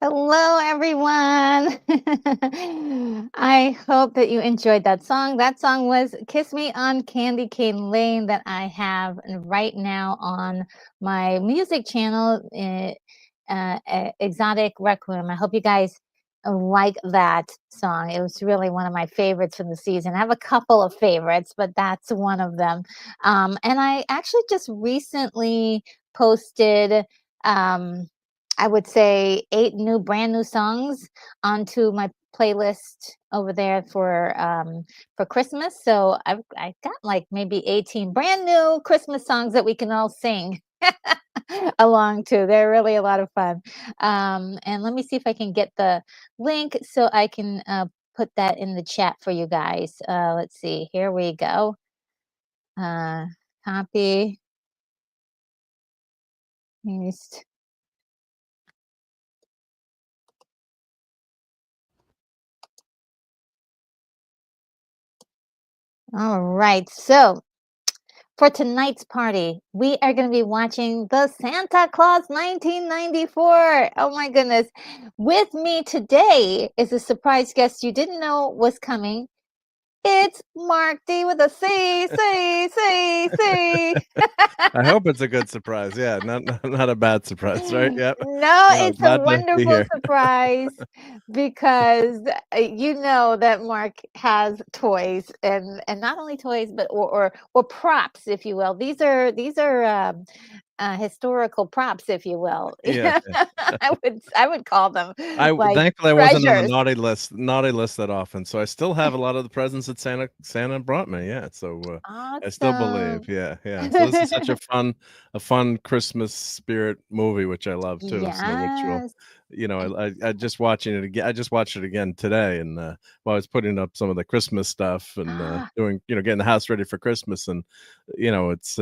Hello, everyone. I hope that you enjoyed that song. That song was Kiss Me on Candy Cane Lane that I have right now on my music channel, Exotic Requiem. I hope you guys like that song. It was really one of my favorites from the season. I have a couple of favorites, but that's one of them. And I actually just recently posted. Um, I would say 8 brand new songs onto my playlist over there for Christmas. So I got like maybe 18 brand new Christmas songs that we can all sing along to. They're really a lot of fun. And let me see if I can get the link so I can put that in the chat for you guys. Let's see. Here we go. Uh, Copy, paste. All right. So for tonight's party, we are going to be watching the Santa Claus 1994. Oh my goodness. With me today is a surprise guest you didn't know was coming. It's Mark D with a C. I hope it's a good surprise. Yeah, not a bad surprise, right? Yep. No, No, it's a glad to be wonderful here. surprise because you know that Mark has toys and not only toys but or props, if you will. These are historical props, if you will. Yeah, yeah. I would call them I like thankfully I wasn't on the treasures. naughty list that often, so I still have a lot of the presents that Santa brought me. Yeah, so I still Awesome. believe. Yeah, yeah. So this is such a fun Christmas spirit movie, which I love too. It's no ritual. Yes. I just watching it again. I just watched it again today, and while I was putting up some of the Christmas stuff and Ah, doing, getting the house ready for Christmas, and it's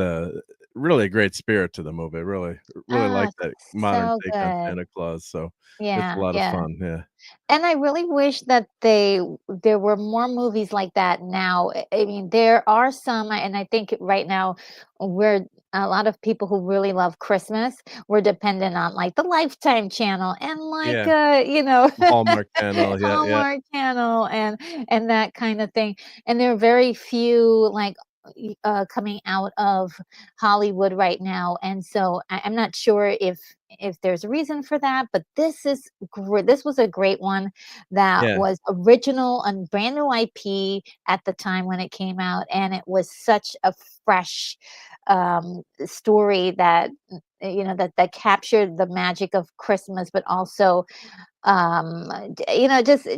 really a great spirit to the movie. Really like ah, that modern so take on good. Santa Claus. So it's a Yeah, lot of yeah. fun. Yeah. And I really wish that there were more movies like that now. I mean, there are some, and I think right now we're a lot of people who really love Christmas. We're dependent on like the Lifetime channel and like Yeah. Hallmark Channel. Yeah, yeah. Hallmark channel and that kind of thing. And there are very few like coming out of Hollywood right now. And so I'm not sure if there's a reason for that, but this is great. This was a great one that Yeah. was original and brand new IP at the time when it came out, and it was such a fresh story that that captured the magic of Christmas, but also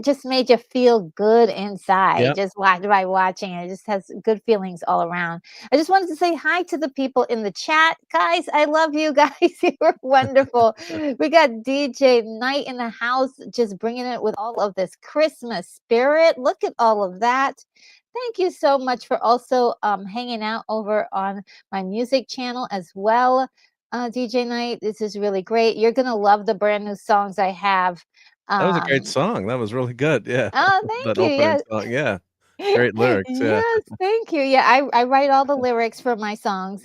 just made you feel good inside Yep. just by watching it. It just has good feelings all around. I just wanted to say hi to the people in the chat. Guys, I love you guys. You were wonderful. We got DJ Knight in the house just bringing it with all of this Christmas spirit. Look at all of that. Thank you so much for also hanging out over on my music channel as well. DJ Knight, this is really great. You're going to love the brand new songs I have. That was a great um, song. That was really good. Yeah. oh, That thank you. opening Yes. song. Yeah. Great lyrics. Yeah. Yes, thank you. Yeah, I write all the lyrics for my songs.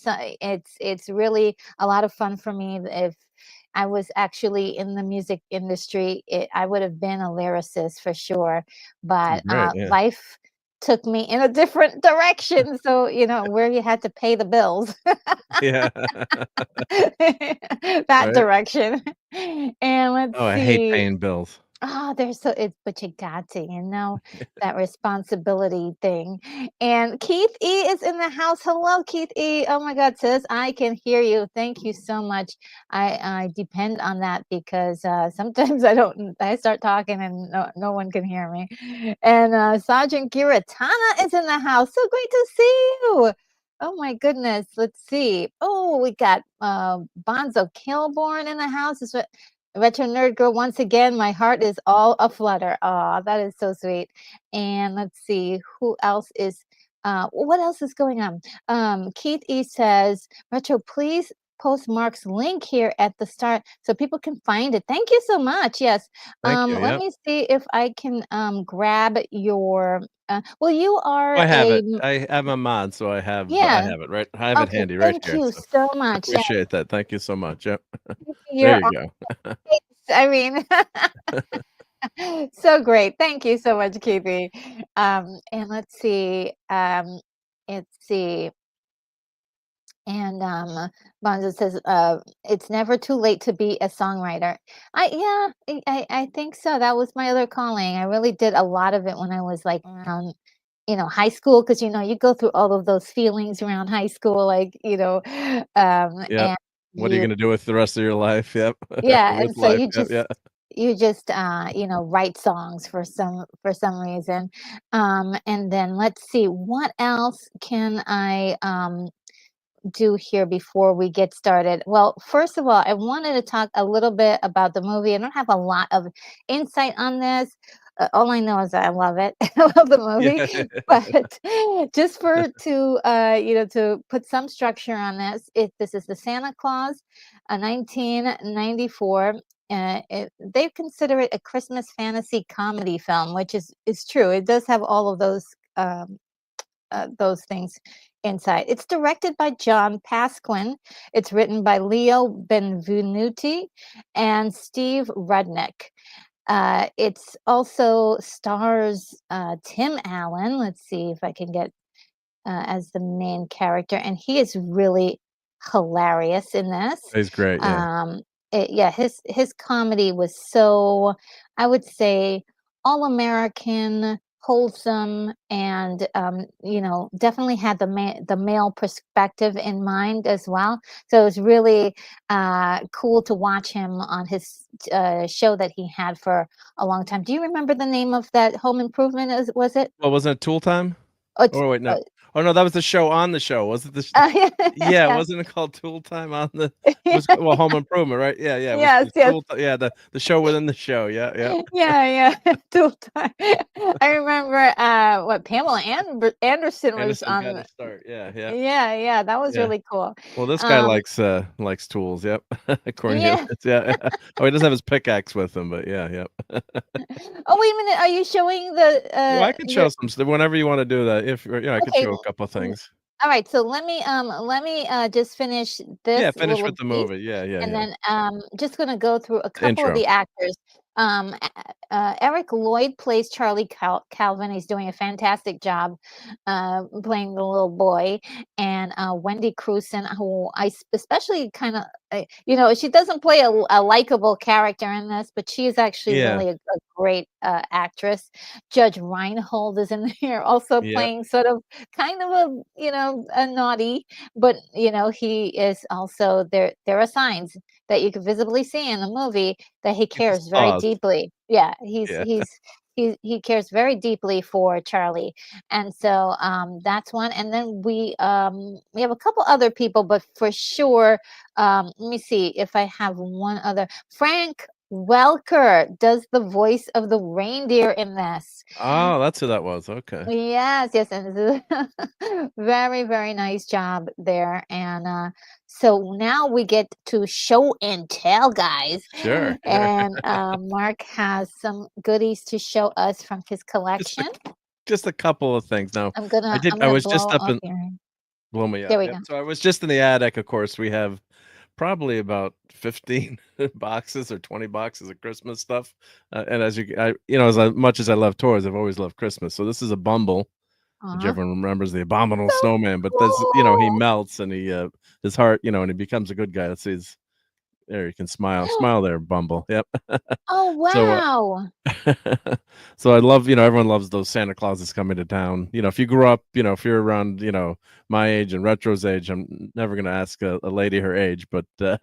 So it's really a lot of fun for me. If I was actually in the music industry, I would have been a lyricist for sure. But Great. Yeah. life took me in a different direction. So, where you had to pay the bills, Yeah. that Right. direction. And let's Oh, I hate see. paying bills. Oh, there's so it's but you got to, that responsibility thing. And Keith E is in the house. Hello, Keith E. Oh my God, sis, I can hear you. Thank you so much. I depend on that because sometimes I start talking and no one can hear me. And Sergeant Giratana is in the house. So great to see you. Oh my goodness. Let's see. Oh, we got Bonzo Kilborn in the house. Retro Nerd Girl, once again, my heart is all aflutter. Oh, that is so sweet. And let's see who else is. What else is going on? Keith E says, Retro, please post Mark's link here at the start so people can find it. Thank you so much. Yes. Thank you. Let Yep. me see if I can grab your. Well, you Oh, are I have a. it. I am a mod, so I Yeah. have it right. I have it Okay. handy right Thank here. you So so much. Yeah. appreciate that. Thank you so much. Yep. You're There you go. I mean, so great. Thank you so much, Keithy. And let's see. And Bonzo says, "It's never too late to be a songwriter." I think so. That was my other calling. I really did a lot of it when I was like around, high school, because you go through all of those feelings around high school, like Yep. and What are you you gonna do with the rest of your life? Yep. yeah, With and so life. Yep, yeah. you just write songs for some reason. And then let's see, what else can I do here before we get started? Well, first of all, I wanted to talk a little bit about the movie. I don't have a lot of insight on this. All I know is that I love it. I love the movie, Yeah. but just to put some structure on this, this is the Santa Claus, 1994. They consider it a Christmas fantasy comedy film, which is true. It does have all of those things inside. It's directed by John Pasquin. It's written by Leo Benvenuti and Steve Rudnick. It's also stars Tim Allen. Let's see if I can get as the main character, and he is really hilarious in this. He's great, yeah. Yeah, his comedy was so, I would say, all American, wholesome, and definitely had the male perspective in mind as well. So it was really cool to watch him on his show that he had for a long time. Do you remember the name of that Home Improvement? Was it? Well, wasn't it Tool Time? Oh, it's, Oh, wait, no. Oh, no, that was the show on the show. Was it the sh Yeah, yeah. wasn't it called Tool Time on the Yeah. was well, Home Improvement, right? Yeah, yeah, Yes, it was yes. Tool Ti yeah, the show within the show. Yeah, yeah. Yeah, yeah. Tool Time. I remember, what Pamela Anderson was Anderson on got his start. Yeah, yeah, yeah, yeah, that was yeah. really cool. Well, this guy Um, likes tools, yep. Cornelius, yeah. yeah, yeah. Oh, he doesn't have his pickaxe with him, but yeah, yep. Oh, wait a minute, are you showing the, Well, I can show your some stuff whenever you wanna do that, if yeah, I could okay, show a couple of things. alright, so let me, just finish Yeah, this finish little with the piece, movie. Yeah, yeah, and yeah. then, just gonna go through a couple of Intro. the actors. Eric Lloyd plays Charlie Calvin. He's doing a fantastic job, playing the little boy, and, Wendy Crewson, who especially kinda, she doesn't play a likable character in this, but she is actually Yeah, really a great, actress. Judge Reinhold is in here also yep. playing sort of kind of a naughty, but he is also there are signs that you can visibly see in the movie that he Keep his cares very paws. deeply. Yeah, Yeah. he cares very deeply for Charlie. And so that's one. And then we have a couple other people, but for sure, let me see if I have one other. Frank Welker does the voice of the reindeer in this. Oh, that's who that was, okay. Yes, yes, and this is very, very nice job there. And so now we get to show and tell, guys. Sure, yeah. And Mark has some goodies to show us from his Just a collection. just a couple of things. Now, I'm I gonna was just blow up up in here. blow me There up, we yep. go. So I was just in the attic, of course, we have probably about 15 boxes or 20 boxes of Christmas stuff, and as much as I love toys, I've always loved Christmas. So this is a Bumble, which Aw, everyone remembers, the abominable so snowman, but this he cool. melts and his heart, and he becomes a good guy. Let's see his there, you can smile. Smile there, Bumble. Yep. Oh So, wow. so I love, everyone loves those Santa Clauses coming to town. If you grew up, if you're around, my age and Retro's age, I'm never going to ask a lady her age, but, uh,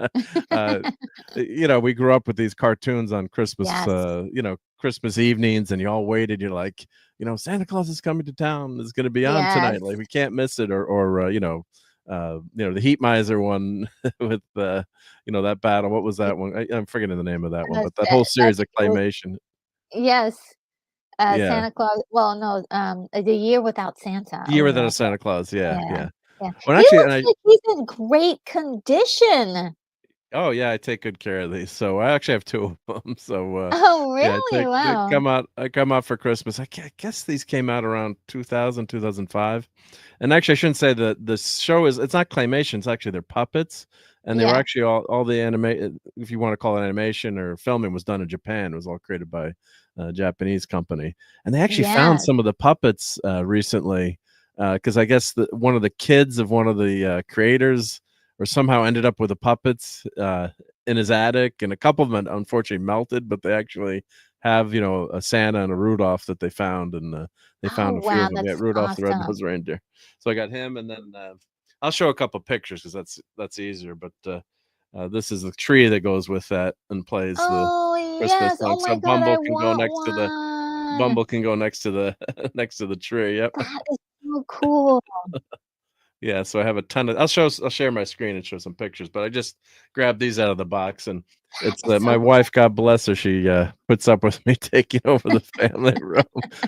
we grew up with these cartoons on Christmas, Yes, Christmas evenings, and you all waited. You're like, Santa Claus is coming to town. It's going to be on yes. tonight. Like we can't miss it. The Heat Miser one with that battle. What was that one? I'm forgetting the name of that one, but that whole I series of think it was, claymation. yes. Yeah. Santa Claus, well, no, The Year Without Santa. Year Oh, Without a that's Santa Claus. Yeah, yeah, yeah. yeah. Well, He actually, and looks like he's in great condition. Oh, yeah, I take good care of these. So I actually have 2 of them. So, Oh, yeah, really? they Wow. come out for Christmas. I guess these came out around 2000, 2005. And actually, I shouldn't say that the show is it's not claymation, it's actually they're puppets, and they were Yeah. actually all the if you wanna call it animation or filming was done in Japan. It was all created by a Japanese company. And they actually found Yes. some of the puppets, recently, because I guess one of the kids of one of the, creators or somehow ended up with the puppets in his attic, and a couple of them unfortunately melted, but they actually have a Santa and a Rudolph that they found, and they Oh, found a few wow, of them. Yeah, that's Rudolph the awesome. Red-Nosed Reindeer. So I got him, and then I'll show a couple pictures because that's easier. But this is the tree that goes with that and plays the Oh, Christmas yes. song. Oh So my god, I want one. Bumble can go next to the next to the tree. Yep. That is so cool. Yeah, so I have a ton of I'll share my screen and show some pictures, but I just grabbed these out of the box, and That it's, is my so cool. wife, God bless her, she, puts up with me taking over the family room,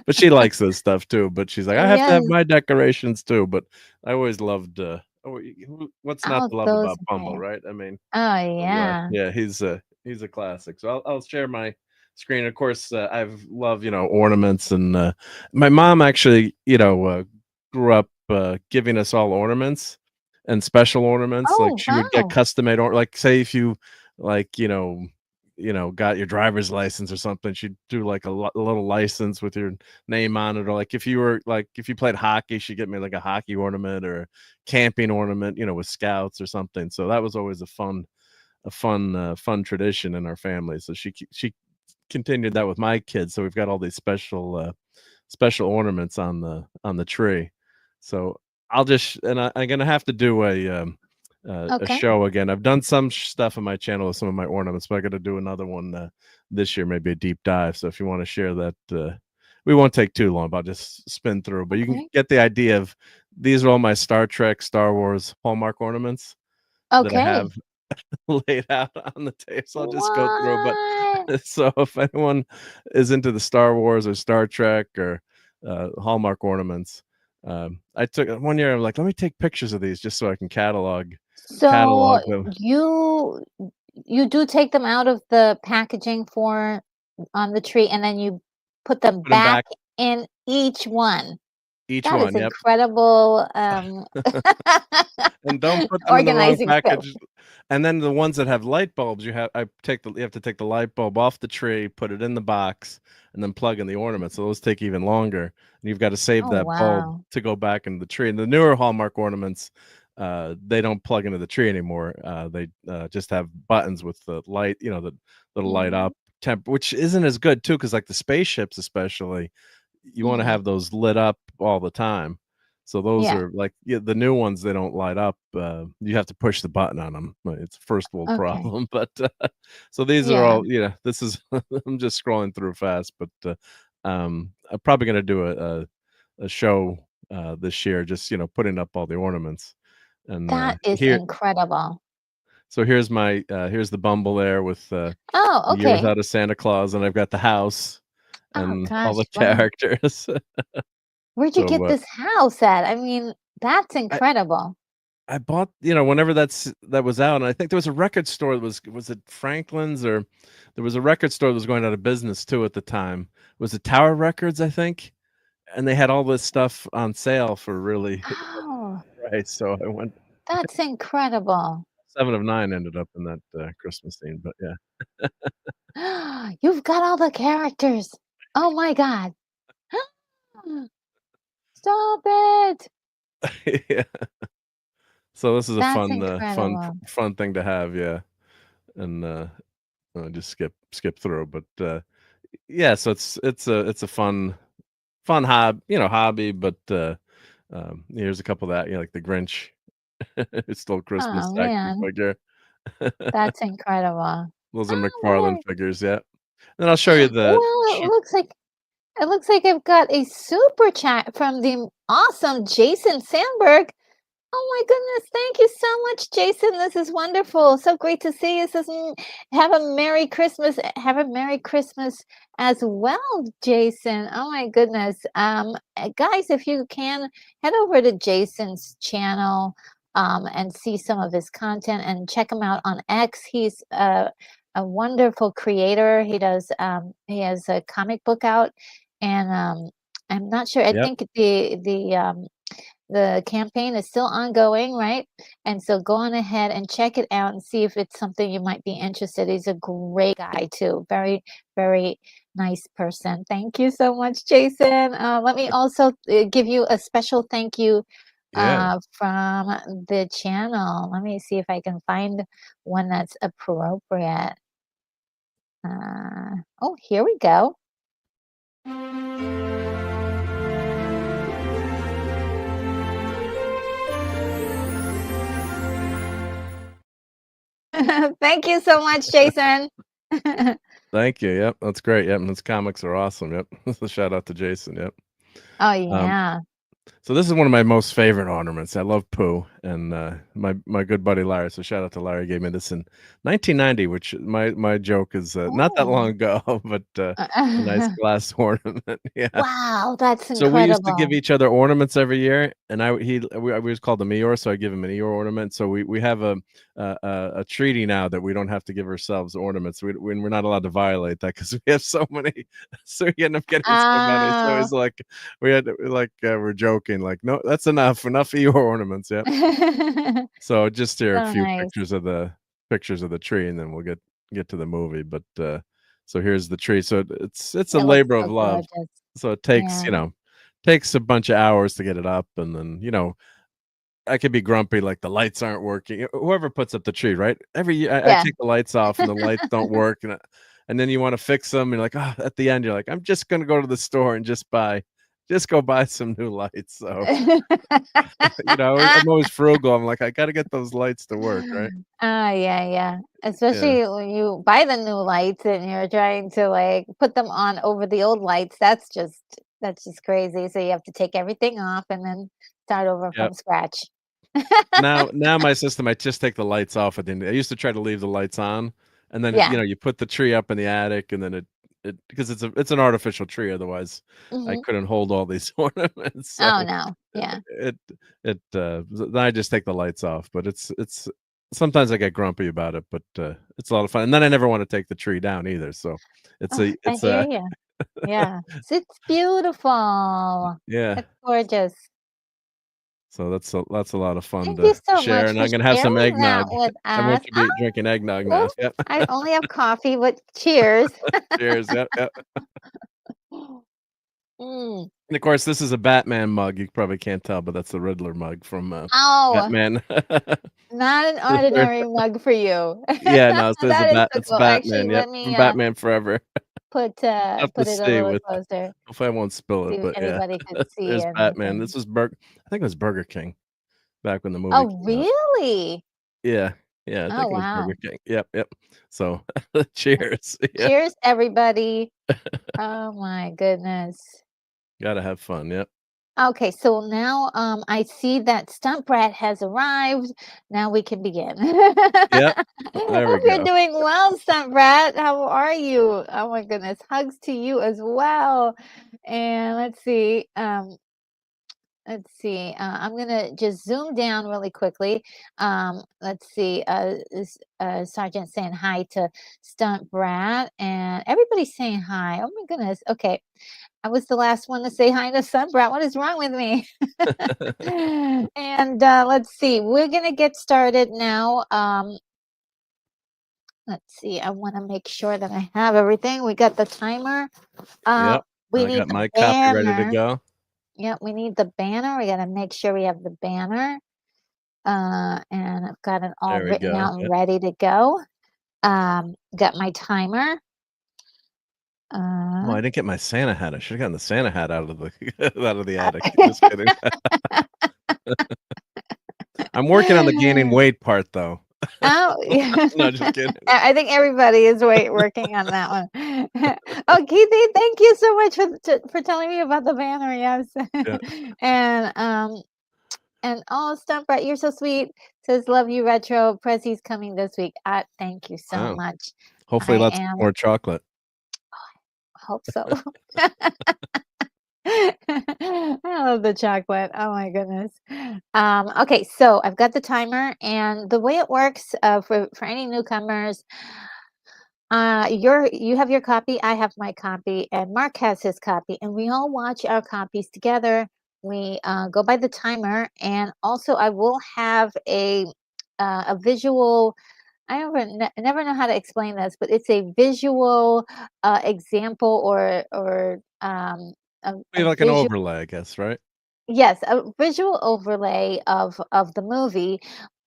but she likes this stuff too, but she's like, "I have to have Yes. my decorations too," but I always loved, what's not Oh, to love those about are Bumble, great. right? I mean, Oh, so, yeah. yeah, he's a classic. So I'll share my screen. Of course, I've love, ornaments and, my mom actually, grew up, giving us all ornaments and special ornaments. Like, Oh, she would get wow. custom made like, say if you, like, got your driver's license or something, she'd do, like, a little license with your name on it, or, like, if you played hockey, she'd get me, like, a hockey ornament or a camping ornament, with scouts or something. So that was always fun tradition in our family. So she continued that with my kids. So we've got all these special ornaments on the tree. So I'll just and I'm gonna have to do a Okay. show again. I've done some stuff on my channel with some of my ornaments, but I got to do another one this year, maybe a deep dive. So if you want to share that, we won't take too long. But I'll just spin through. But you can Okay. get the idea of these are all my Star Trek, Star Wars Hallmark ornaments that I have Okay. laid out on the table, so I'll just go through, but What? so if anyone is into the Star Wars or Star Trek or, Hallmark ornaments, I took one year, I'm like, "Let me take pictures of these just so I can So catalog them, you do take them out of the packaging for on the tree, and then you put them put them back back in each one. each That is one." Yep. incredible, And don't put them in the wrong organizing skills. package. And then the ones that have light bulbs, you have to take the light bulb off the tree, put it in the box, and then plug in the ornament. So those take even longer. And you've got to save Oh, that bulb wow. to go back into the tree. And the newer Hallmark ornaments, they don't plug into the tree anymore. They just have buttons with the light, that'll light Mhm. up temp, which isn't as good too, because like the spaceships, especially, you want to Mm. have those lit up all the time. So those Yeah. are like, yeah, the new ones, they don't light up. You have to push the button on them. It's a first world Okay. problem. But so these are Yeah. all, this is, I'm just scrolling through fast, but I'm probably going to do a show this year, just, putting up all the ornaments. And That is incredible. here's the Bumble there with Oh, the year okay. without a Santa Claus, and I've got the house Oh and all the gosh, wow. characters. Where'd you get So this house at? I mean, that's I incredible. I bought, whenever that was out, and I think there was a record store that was it Franklin's, or there was a record store that was going out of business too at the time. Was it Tower Records, I think? And they had all this stuff on sale for really Oh, price. So I went that's incredible. 7 of 9 ended up in that Christmas scene, but You've got all the characters. Oh my god. Stop it. yeah. Yeah. So this is a That's fun incredible. fun thing to have, yeah. And I'll just skip through, but yeah, so it's a fun hobby, but here's a couple that, like the Grinch. It's still Christmas Oh, action man. figure. That's incredible. Those are Oh McFarlane my figures, yeah. Then I'll show you god. the Well, sh it looks like I've got a super chat from the awesome Jason Sandberg. Oh my goodness. Thank you so much, Jason. This is wonderful. So great to see you. Says, have a Merry Christmas. Have a Merry Christmas as well, Jason. Oh my goodness. Guys, if you can head over to Jason's channel. and see some of his content and check him out on X. He's a wonderful creator. He has a comic book out, and I'm not sure. I Yep. think the campaign is still ongoing, right? And so go on ahead and check it out and see if it's something you might be interested. He's a great guy too. Very, very nice person. Thank you so much, Jason. Let me also give you a special thank you Yeah. from the channel. Let me see if I can find one that's appropriate. Oh, here we go. Thank you so much, Jason. Thank you. Yep, that's great. Yep, and those comics are awesome. Yep. So shout out to Jason. Yep. Oh, Um, yeah. so this is one of my most favorite ornaments. I love Pooh, and my good buddy Larry. So shout out to Larry. Gave me this in 1990, which my joke is not that long Oh. ago, but a nice glass ornament. Yeah. Wow, that's So we used to give incredible. each other ornaments every year, and we was called the Eeyore, so I give him an Eeyore ornament. So we have a treaty now that we don't have to give ourselves ornaments. We're not allowed to violate that because we have so many. So we end up getting so many. So Oh. it's like we're joking, like, no, that's enough Eeyore ornaments. Yep. So just here are a So few nice. pictures of the tree, and then we'll get to the movie. But so here's the tree. So it's a It looks labor of so love. gorgeous. So it takes, Yeah. takes a bunch of hours to get it up, and then, I could be grumpy, like the lights aren't working. Whoever puts up the tree, right? Every year I Yeah. take the lights off and the lights don't work, and then you wanna fix them, and like, oh, at the end, you're like, "I'm just gonna go to the store and just go buy some new lights." So, I'm always frugal. I'm like, "I gotta get those lights to work," right? Yeah, yeah. Yeah. Especially when you buy the new lights and you're trying to, like, put them on over the old lights, that's just crazy, so you have to take everything off and then start over Yep. from scratch. Now my system, I just take the lights off at the end. I used to try to leave the lights on, and then, Yeah. you put the tree up in the attic, and then it because it's an artificial tree, otherwise I Mhm. couldn't hold all these ornaments, so Oh, no. Yeah. then I just take the lights off, but it's sometimes I get grumpy about it, but, it's a lot of fun, and then I never wanna take the tree down either, so Oh, I it's hear a you. Yeah. It's beautiful. yeah. It's gorgeous. So that's a lot of fun Thank you to so share, much and for I'm gonna have some sharing that eggnog. with Everyone us. should be drinking eggnog now. Oh, Yep. I only have coffee, but cheers. Cheers. Yep, yep. Mm. And of course, this is a Batman mug. You probably can't tell, but that's the Riddler mug from, Oh, Batman. not an The third ordinary mug for you. Yeah, no, it says That is so it's cool. Actually, Batman, yep, let me, from Batman Forever. Tough to put it a see little with closer, hopefully I won't spill see it, if but yeah. anybody could see There's Batman. anything. This was I think it was Burger King back when the movie Oh, came out. really? Yeah, yeah, I Oh, think it was Burger wow. King. Yep, yep. So, Yeah. cheers. Yeah, Cheers, everybody. Oh my goodness. gotta have fun, yep. Okay, so now I see that Stunt Brat has arrived. Now we can begin. Yep, there we Hope you're go. doing well, Stunt Brat. How are you? Oh my goodness. Hugs to you as well. And let's see. I'm gonna just zoom down really quickly. Let's see. Sergeant saying hi to Stunt Brat, and everybody's saying hi. Oh my goodness. Okay, I was the last one to say hi to Stunt Brat. What is wrong with me? And let's see. We're gonna get started now. Let's see. I want to make sure that I have everything. We got the timer. Uh, Yep, we I need got the my copy ready to banner. go. Yep, we need the banner. We got to make sure we have the banner. And I've got it all There we written go. out and Yep. ready to go. Got my timer. Oh, Uh, I didn't get my Santa hat. I should've gotten the Santa hat out of the out of the attic. Just kidding. I'm working on the gaining weight part, though. oh, yeah. No, just kidding. I think everybody is working on that one. Oh, Keithy, thank you so much for telling me about the banner. Yes, Yeah. and oh, Stumprat, you're so sweet. Says love you, retro. Prezzy's coming this week. Thank you so Wow. much. Hopefully I lots am more chocolate. hope so. I love the chocolate. Oh my goodness. Okay, so I've got the timer, and the way it works for any newcomers, you have your copy, I have my copy, and Mark has his copy, and we all watch our copies together. We go by the timer, and also I will have a visual. I never know how to explain this, but it's a visual example or Be a like an visual. overlay, I guess, right? Yes, a visual overlay of the movie,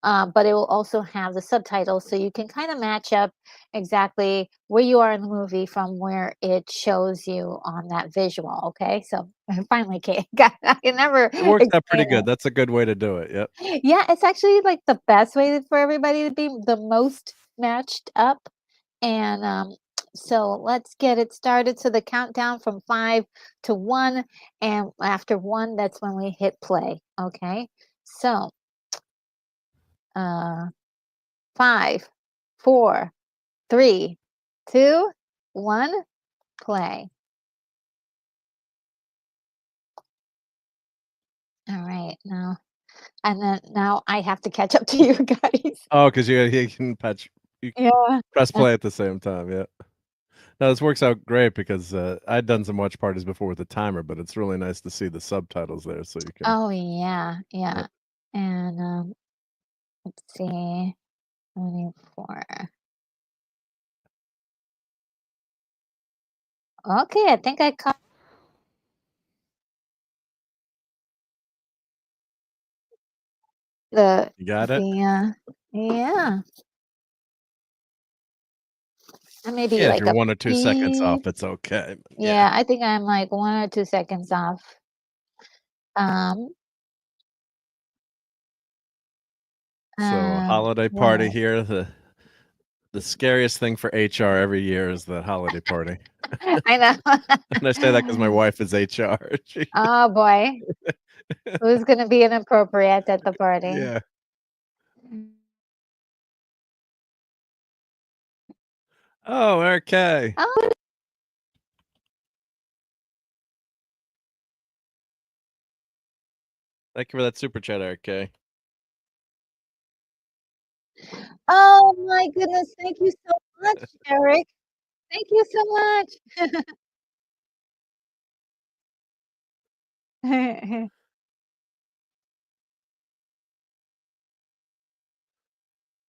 but it will also have the subtitles, so you can kind of match up exactly where you are in the movie from where it shows you on that visual. Okay, so I finally got. I can never It works out pretty explain good. it. That's a good way to do it. Yep. Yeah, it's actually like the best way for everybody to be the most matched up. And so let's get it started. So the countdown from 5 to 1. And after 1, that's when we hit play. Okay. So uh, 5, 4, 3, 2, 1, play. All right. Now I have to catch up to you guys. Oh, because you can you Yeah. press play at the same time. Yeah. No, this works out great because I'd done some watch parties before with the timer, but it's really nice to see the subtitles there, so you can. Oh, yeah. Yeah. Yeah. And let's see. 24. Okay, I think I caught the You got it. the yeah, maybe Yeah, if like you're a 1 or 2 seconds beep. off, it's okay. Yeah. Yeah, I think I'm like 1 or 2 seconds off. Um, So a holiday party what? here. The scariest thing for HR every year is the holiday party. I And I say that because my know. wife is HR. Oh boy, who's gonna be inappropriate at the party? Yeah. Oh, okay. Oh, Thank you for that super chat, RK. oh my goodness! Thank you so much, Eric. Thank you so much.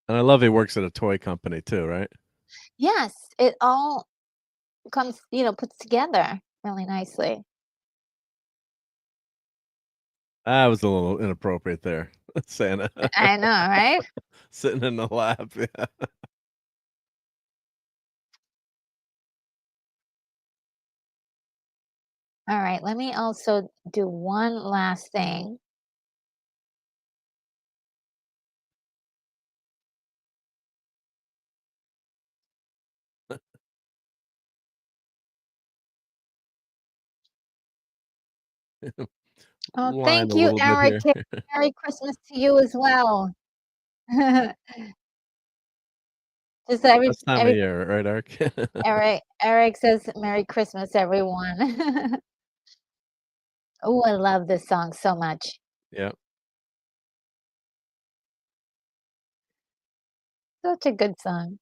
And I love he works at a toy company too, right? Yes, it all comes, puts together really nicely. I was a little inappropriate there. Santa I know, right? sitting in the lap. Yeah. All right, let me also do one last thing. Oh, Line thank a you, little bit Eric. here. Merry Christmas to you as well. Just Best time of year, right, Eric? Eric says Merry Christmas, everyone. Oh, I love this song so much. Yeah. Such a good song.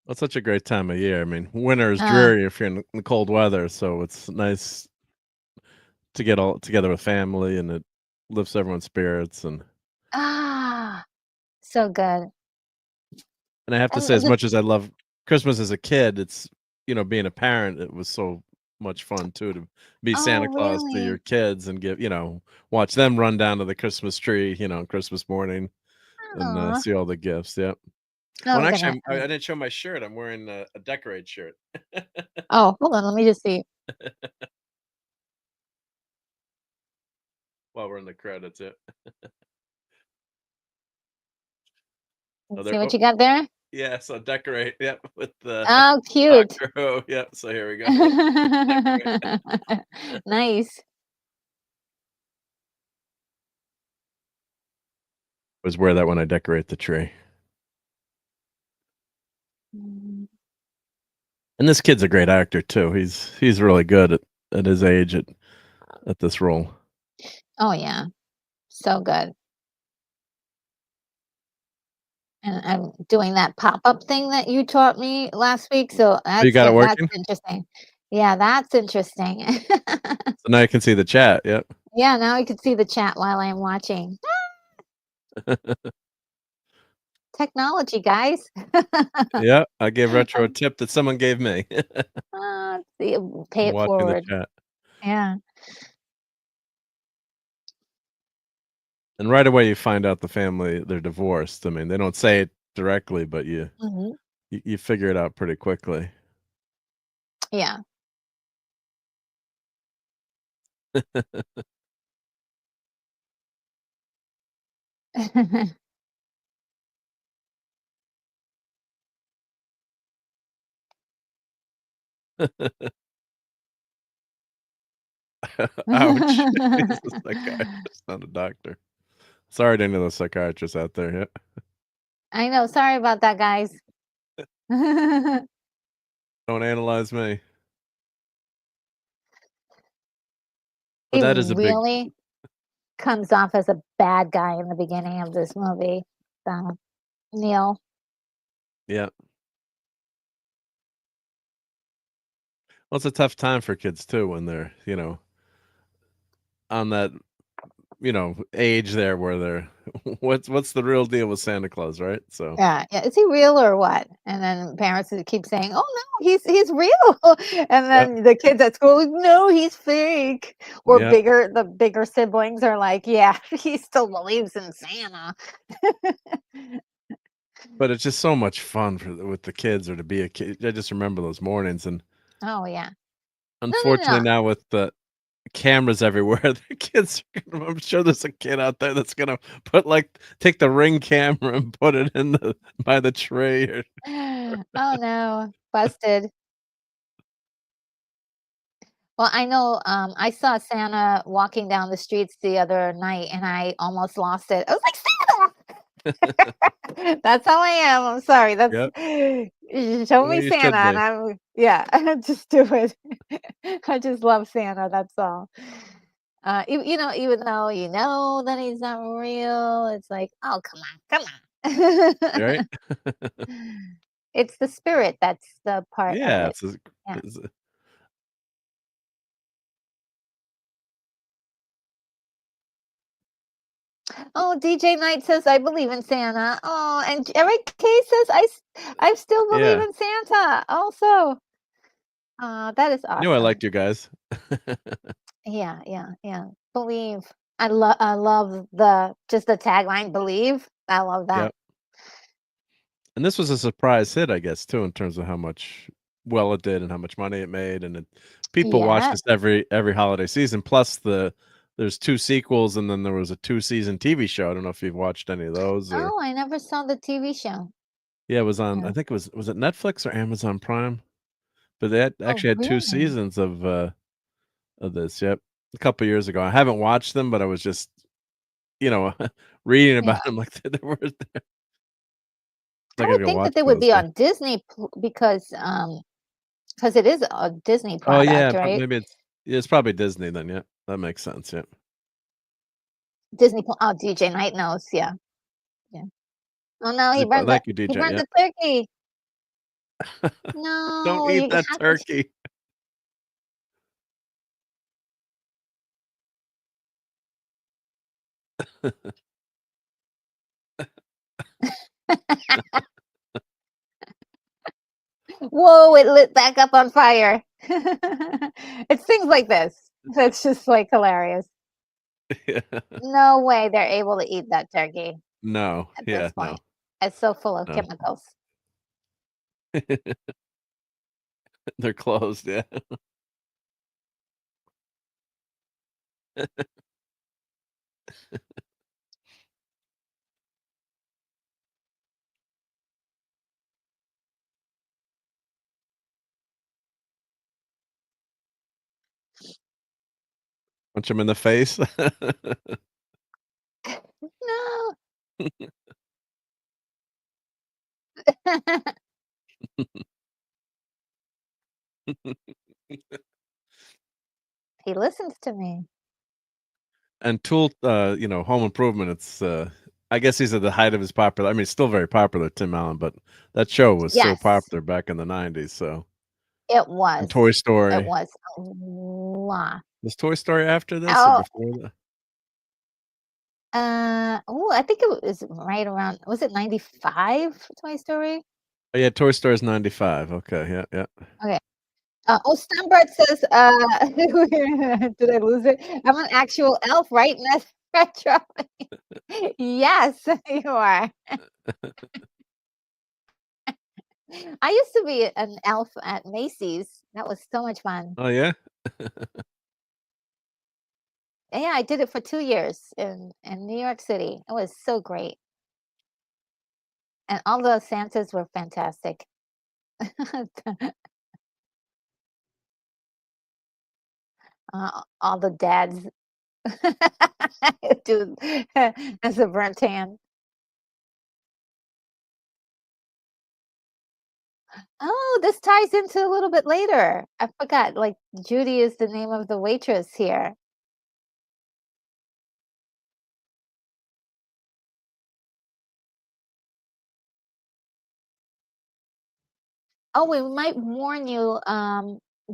It's such a great time of year. I mean, winter is Uh, dreary if you're in the cold weather, so it's nice to get all together with family, and it lifts everyone's spirits, ah, so good. and I have to And say as the much as I love Christmas as a kid, it's being a parent, it was so much fun too to be Oh, Santa Claus to your really? kids and watch them run down to the Christmas tree, Christmas morning and, Aw. see all the gifts, yep. Oh, Well, I'm and actually, gonna I didn't show my shirt, I'm wearing a Decorate shirt. oh, hold on, let me just see. While we're in the credits, yeah. Oh, Let's see there what oh, you got there. yeah, so Decorate, yep, with the Oh, cute. Doctor Who, yep, so here we go, yep, Decorate. Nice. Always wear that when I decorate the tree. Mm. And this kid's a great actor too. He's really good at at his age at this role. Oh, yeah. So good. And I'm doing that pop-up thing that you taught me last week, so Oh, you got it that's working? interesting. Yeah, that's interesting. So now you can see the chat, yep. Yeah, now I can see the chat while I'm watching. Technology, guys. Yeah, I gave Retro a tip that someone gave me. See, pay I'm it watching the forward. chat. Yeah. And right away, you find out the family, they're divorced. I mean, they don't say it directly, but Mhm. you figure it out pretty quickly. Yeah. Ouch. He's a psychiatrist, not a doctor. Sorry to any of those psychiatrists out there, yeah. I know, sorry about that, guys. Don't analyze me. But He that is a big really comes off as a bad guy in the beginning of this movie, so Neil. yeah. Well, it's a tough time for kids too when they're, on that, age there where they're what's the real deal with Santa Claus, right? So, Yeah, yeah, "Is he real or what?" And then parents would keep saying, "Oh, no, he's real." And yep, then the kids at school, like, "No, he's fake." Or yep. the bigger siblings are like, "Yeah, he still believes in Santa." But it's just so much fun with the kids or to be a kid. I just remember those mornings, and Oh, yeah. No, no, unfortunately no. now with the cameras everywhere, the kids I'm sure there's a kid out there that's gonna take the Ring camera and put it in the by the tree or Oh, no. Busted. Well, I know, I saw Santa walking down the streets the other night, and I almost lost it. I was like, "Santa!" That's how I am, I'm sorry, that's Yep, show well, me you Santa, should and be. I'm yeah, just do it. I just love Santa, that's all. Even though you know that he's not real, it's like, "Oh, come on." Right? It's the spirit that's the part of Yeah, it. Yeah. it's a Oh, DJ Knight says, "I believe in Santa." Oh, and Eric K says, "I still believe yeah. in Santa also." That is I knew I awesome. liked you guys. Yeah, yeah, yeah. Believe. I love just the tagline, "Believe." I love that. Yep. And this was a surprise hit, I guess, too, in terms of how much well it did and how much money it made, and people watch Yeah. this every holiday season, plus there's 2 sequels, and then there was a 2-season TV show. I don't know if you've watched any of those or Oh, I never saw the TV show. yeah, it was on Yeah. I think was it Netflix or Amazon Prime? But they Oh, actually had 2 really? seasons of this, yep, a couple years ago. I haven't watched them, but I was just, you know, reading Yeah. about them like they were I I gotta would go think that watch they would those, be yeah. on Disney because it is a Disney Oh, yeah, product, right? maybe it's probably Disney then, yeah. That makes sense, yeah. Oh, DJ Knight knows, yeah, yeah. Oh, no, Thank you, he DJ, burned yeah. the turkey. Don't No, eat you that have to turkey. Whoa, it lit back up on fire. It's things like this that's just, like, hilarious. Yeah. No way they're able to eat that turkey No, at this yeah, point. no, It's so full of no. chemicals. They're closed, yeah. Punch him in the face. No. He listens to me. And Tool, Home Improvement, I guess he's at the height of his popular I mean, it's still very popular, Tim Allen, but that show was so Yes, popular back in the '90s, so it and was. Toy It Story. was a lot. Was Toy Story after this or Oh, before that? I think it was right around, was it 95, Toy Story? Oh, yeah, Toy Story is '95, okay, yeah, yeah. Okay. Stumbird says, did I lose it? I'm an actual elf, right, Retro? Yes, you are. I used to be an elf at Macy's. That was so much fun. Oh, yeah? Yeah, I did it for 2 years in New York City. It was so great, and all the Santas were fantastic. All the dads do as a burnt hand. Oh, this ties into a little bit later. I forgot, like, Judy is the name of the waitress here. Oh, we might warn you,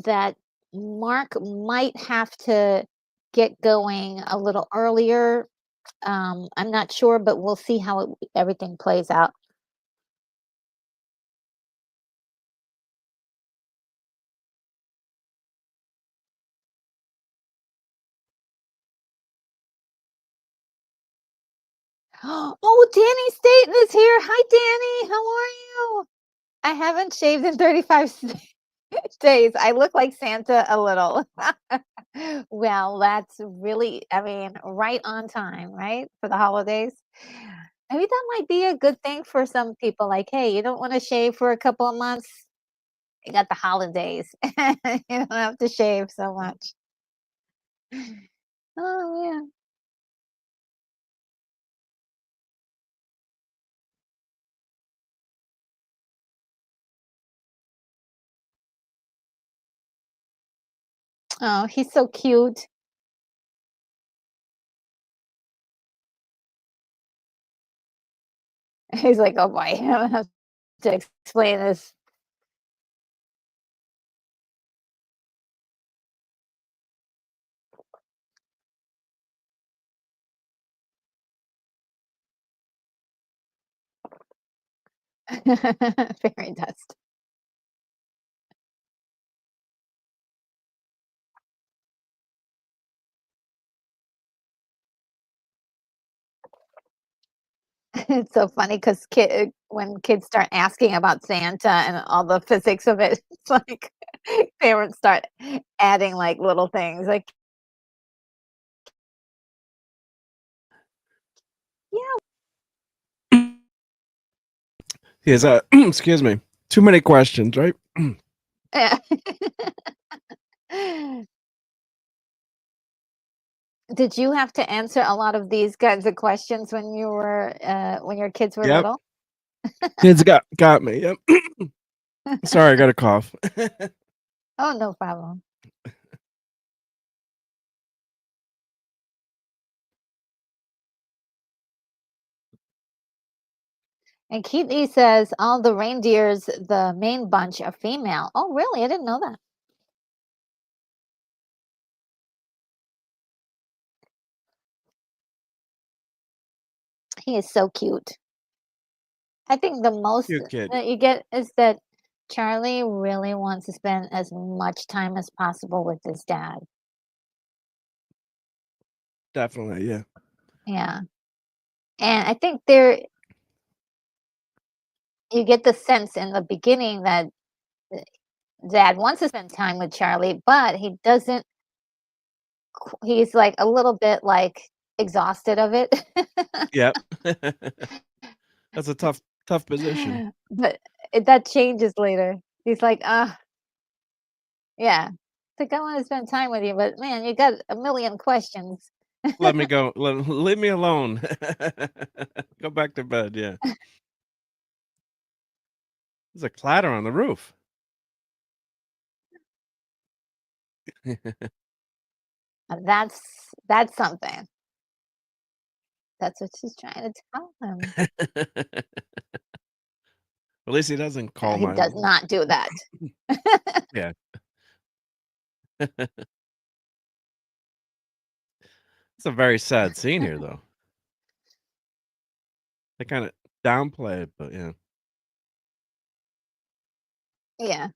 that Mark might have to get going a little earlier. I'm not sure, but we'll see how everything plays out. Oh, Danny Staten is here. Hi, Danny. How are you? I haven't shaved in 35 days. I look like Santa a little. Well, that's really, I mean, right on time, right? For the holidays. Maybe that might be a good thing for some people. Like, hey, you don't want to shave for a couple of months. You got the holidays. You don't have to shave so much. Oh, yeah. Oh, he's so cute. He's like, oh boy, I have to explain this. Fairy dust. It's so funny because when kids start asking about Santa and all the physics of it, it's like parents start adding like little things like, yeah. Yes, excuse me. Too many questions, right? Yeah. Did you have to answer a lot of these kinds of questions when your kids were Yep. little? Kids got me, yep. Sorry, I got a cough. Oh, no problem. And Keith says all the reindeers, the main bunch are female. Oh, really? I didn't know that. He is so cute. I think the most Cute kid. that you get is that Charlie really wants to spend as much time as possible with his dad. Definitely, yeah. Yeah. And I think there you get the sense in the beginning that uh, dad wants to spend time with Charlie, but he doesn't he's like a little bit like exhausted of it. Yep. That's a tough position. But that changes later. He's like, yeah. It's like, I want to spend time with you, but man, you got a million questions. Let me go. Leave me alone. Go back to bed, yeah. There's a clatter on the roof. That's something. That's what she's trying to tell him. At least he doesn't call He my does not do that. yeah. It's a very sad scene here, though. They kinda downplay it, but yeah. Yeah.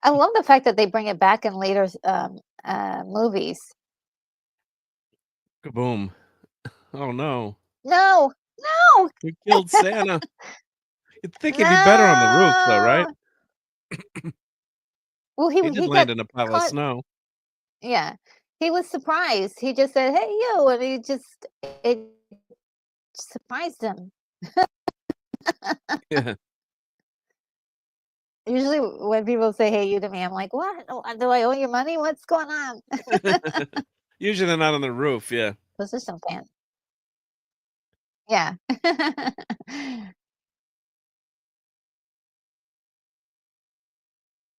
I love the fact that they bring it back in later movies. Kaboom. Oh, no. No, no, We killed Santa. You'd think he'd be better on the roof, though, right? no. Well, He did he land got in a pile of caught. snow. Yeah, he was surprised. He just said, "Hey, you," and it surprised him. Yeah. Usually, when people say, "Hey, you," to me, I'm like, "What? Oh, do I owe you money? What's going on?" Usually, they're not on the roof, yeah. Those are some fan. Yeah.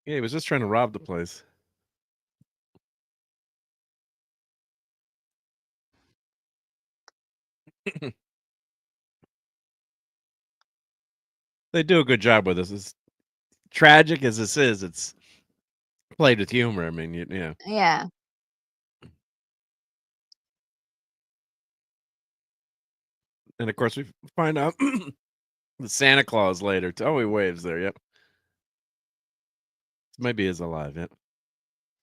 Yeah, he was just trying to rob the place. They do a good job with this. As tragic as this is, it's played with humor. I mean, yeah. Yeah. And, of course, we find out the Santa Claus later. Oh, he waves there, yep. Maybe he's alive, yep.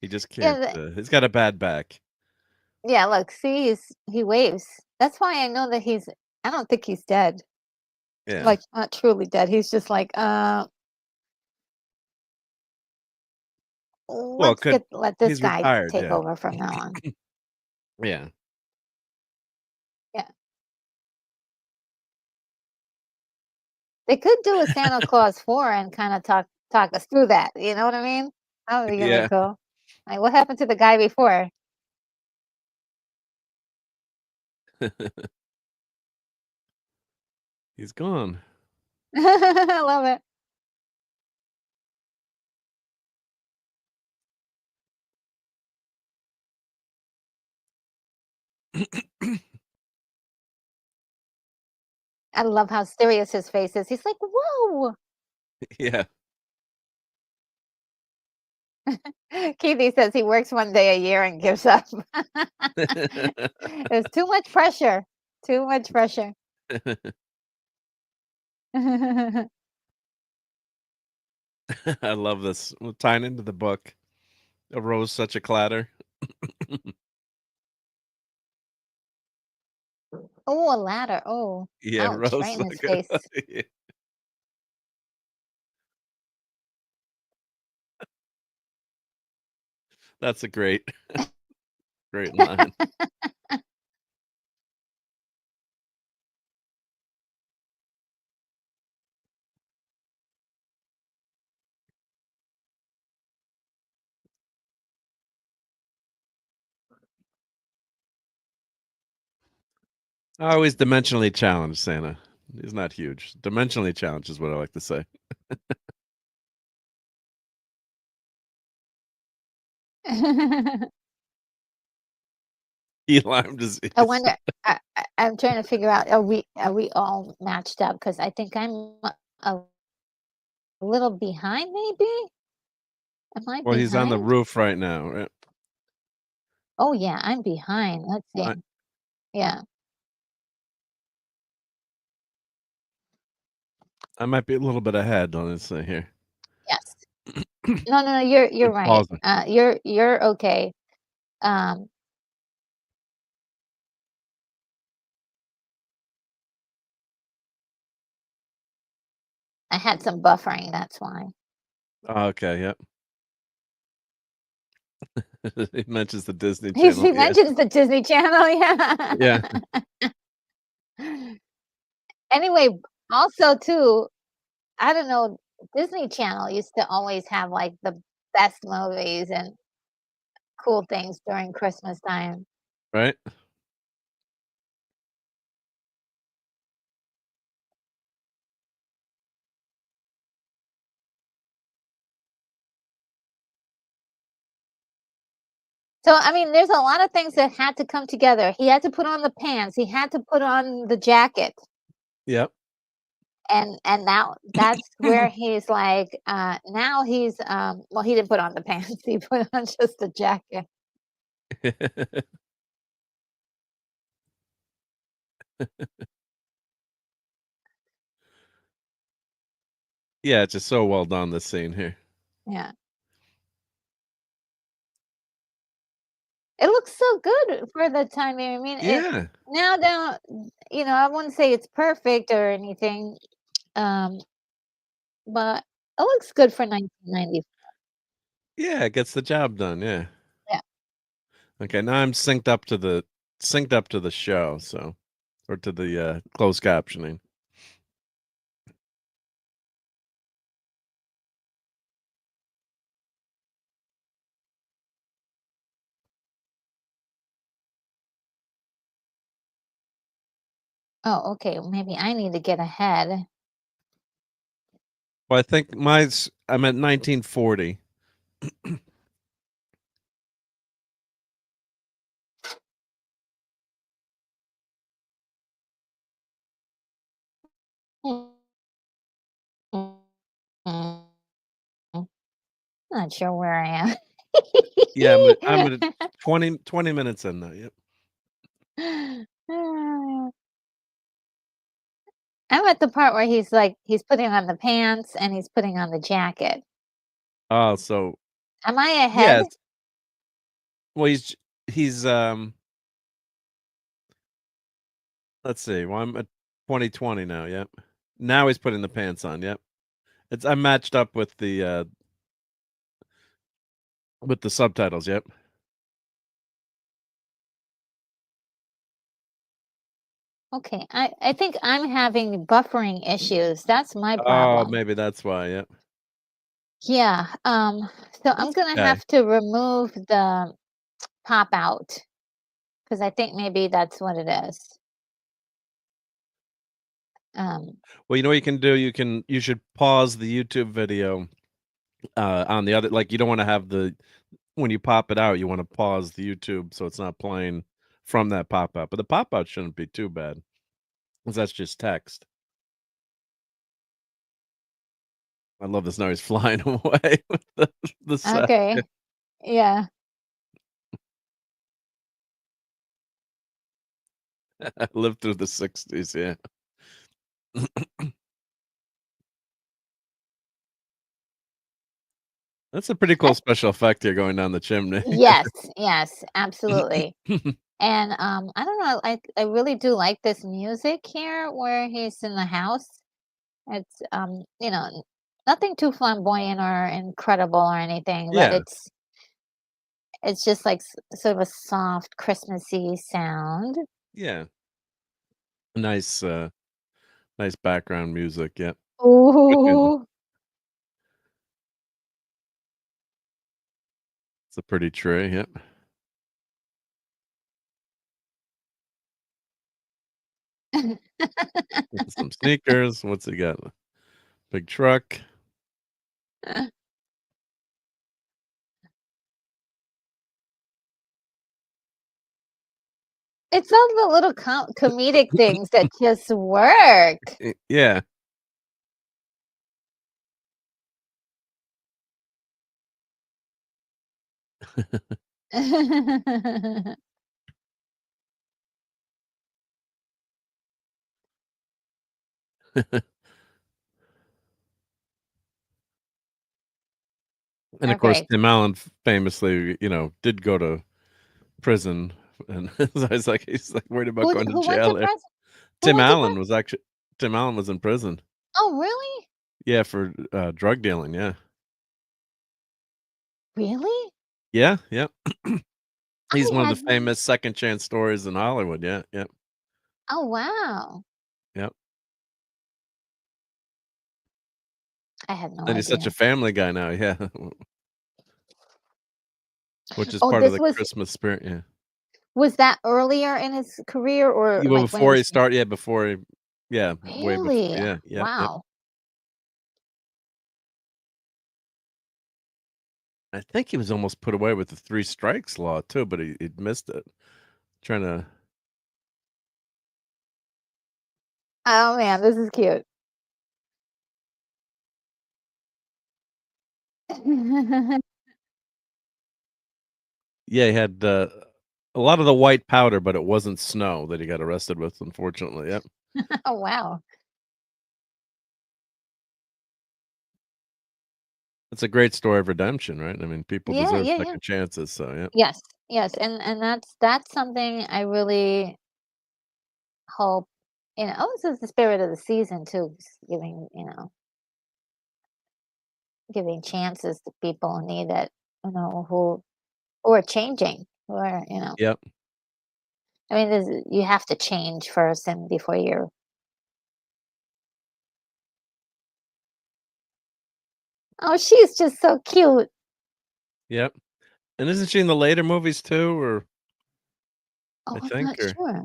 He just Yeah. can't, he's got a bad back. Yeah. Look, see, he waves. That's why I know that I don't think he's dead. Yeah. Like, not truly dead. He's just like, Well, let's could let this he's guy retired, take yeah. over from now on. Yeah. Yeah. They could do a Santa Claus 4 and kinda talk us through that, you know what I mean? That would be really Yeah. cool. Like, what happened to the guy before? He's gone. I love it. I love how serious his face is. He's like, "Whoa!" Yeah. Keithy says he works 1 day a year and gives up. It's too much pressure. Too much pressure. I love this. Well, tying into the book, arose such a clatter. Oh, a ladder. Oh, Yeah, ouch, right rose in his like a face. yeah, that's a great line. Oh, he's dimensionally challenged, Santa. He's not huge. Dimensionally challenged is what I like to say. Key Lyme I disease. wonder I'm trying to figure out, are we all matched up? Because I think I'm a little behind maybe? Am I Well, he's on the behind? roof right now, right? Oh, yeah, I'm behind. Let's I see. Yeah. I might be a little bit ahead, honestly, here. Yes. No, no, no, you're I'm right. pausing. You're okay. Um, I had some buffering, that's why. Oh, okay, yep. He mentions the Disney Channel, He yeah. mentions the Disney Channel, yeah. Yeah, Anyway, also too, I don't know, Disney Channel used to always have, like, the best movies and cool things during Christmas time. right? So, I mean, there's a lot of things that had to come together. He had to put on the pants, he had to put on the jacket, Yep. and now that's where he's like, now he's, well, he didn't put on the pants, he put on just the jacket. Yeah, it's just so well done, this scene here. Yeah. It looks so good for the time being. I mean, it Yeah. now, I wouldn't say it's perfect or anything, um, but it looks good for 1990. Yeah, it gets the job done, yeah. Yeah. Okay, now I'm synced up to the show, so or to the, closed captioning. Oh, okay, maybe I need to get ahead. Well, I think mine's I'm at 1940. Not sure where I am. Yeah, I'm at 20 minutes in now, yep. I'm at the part where he's putting on the pants and he's putting on the jacket. Oh, so Am I ahead? yes. Well, he's, let's see, well, I'm at 2020 now, yep. Now he's putting the pants on, yep. I'm matched up with the subtitles, yep. Okay, I think I'm having buffering issues. That's my Oh, problem. maybe that's why, yep. Yeah, so I'm That's gonna okay. have to remove the pop out because I think maybe that's what it is. Um, Well, you know what you can do? You should pause the YouTube video, on the other like, you don't wanna have the when you pop it out, you wanna pause the YouTube so it's not playing from that pop-out, but the pop-out shouldn't be too bad, 'cause that's just text. I love this now he's flying away with the set. okay, yeah. I lived through the '60s, yeah. That's a pretty I, cool special effect here going down the chimney. yes, yes, absolutely. And I don't know, I really do like this music here where he's in the house. It's nothing too flamboyant or incredible or anything, but Yeah, it's just like sort of a soft Christmassy sound. yeah. Nice, nice background music, yep. Good. Ooh. It's a pretty tree, yep. Some sneakers, what's he got? Big truck. It's all the little comedic things that just work. Yeah. And of course, Perfect. Tim Allen famously, did go to prison, and so he's like worried about going to Who went to jail there. prison? Who Tim went to Allen prison? was actually Tim Allen was in prison. Oh, really? Yeah, for, drug dealing, yeah. Really? Yeah, yep. He's I one of the had famous second chance stories in Hollywood, yeah, yep, Oh, wow. yep. I had no And he's such a idea. family guy now, yeah, which is Oh, part of this the was Christmas spirit, yeah. was that earlier in his career or, Well, like, when he before he was start yeah, before he yeah, way before Really? yeah, yep, yep. Wow. I think he was almost put away with the 3 strikes law too, but he missed it. Trying to Oh man, this is cute. Yeah, he had, a lot of the white powder, but it wasn't snow that he got arrested with, unfortunately, yep. Oh wow. It's a great story of redemption, right? I mean, people Yeah, deserve yeah, yeah. second chances, so, yeah. Yes, yes, and that's something I really hope, this is the spirit of the season too, just giving, giving chances to people who need it, who are changing, who are, Yep, I mean, you have to change first and before you're. Oh, she's just so cute. yep. And isn't she in the later movies too, or Oh, I I'm think, not or sure.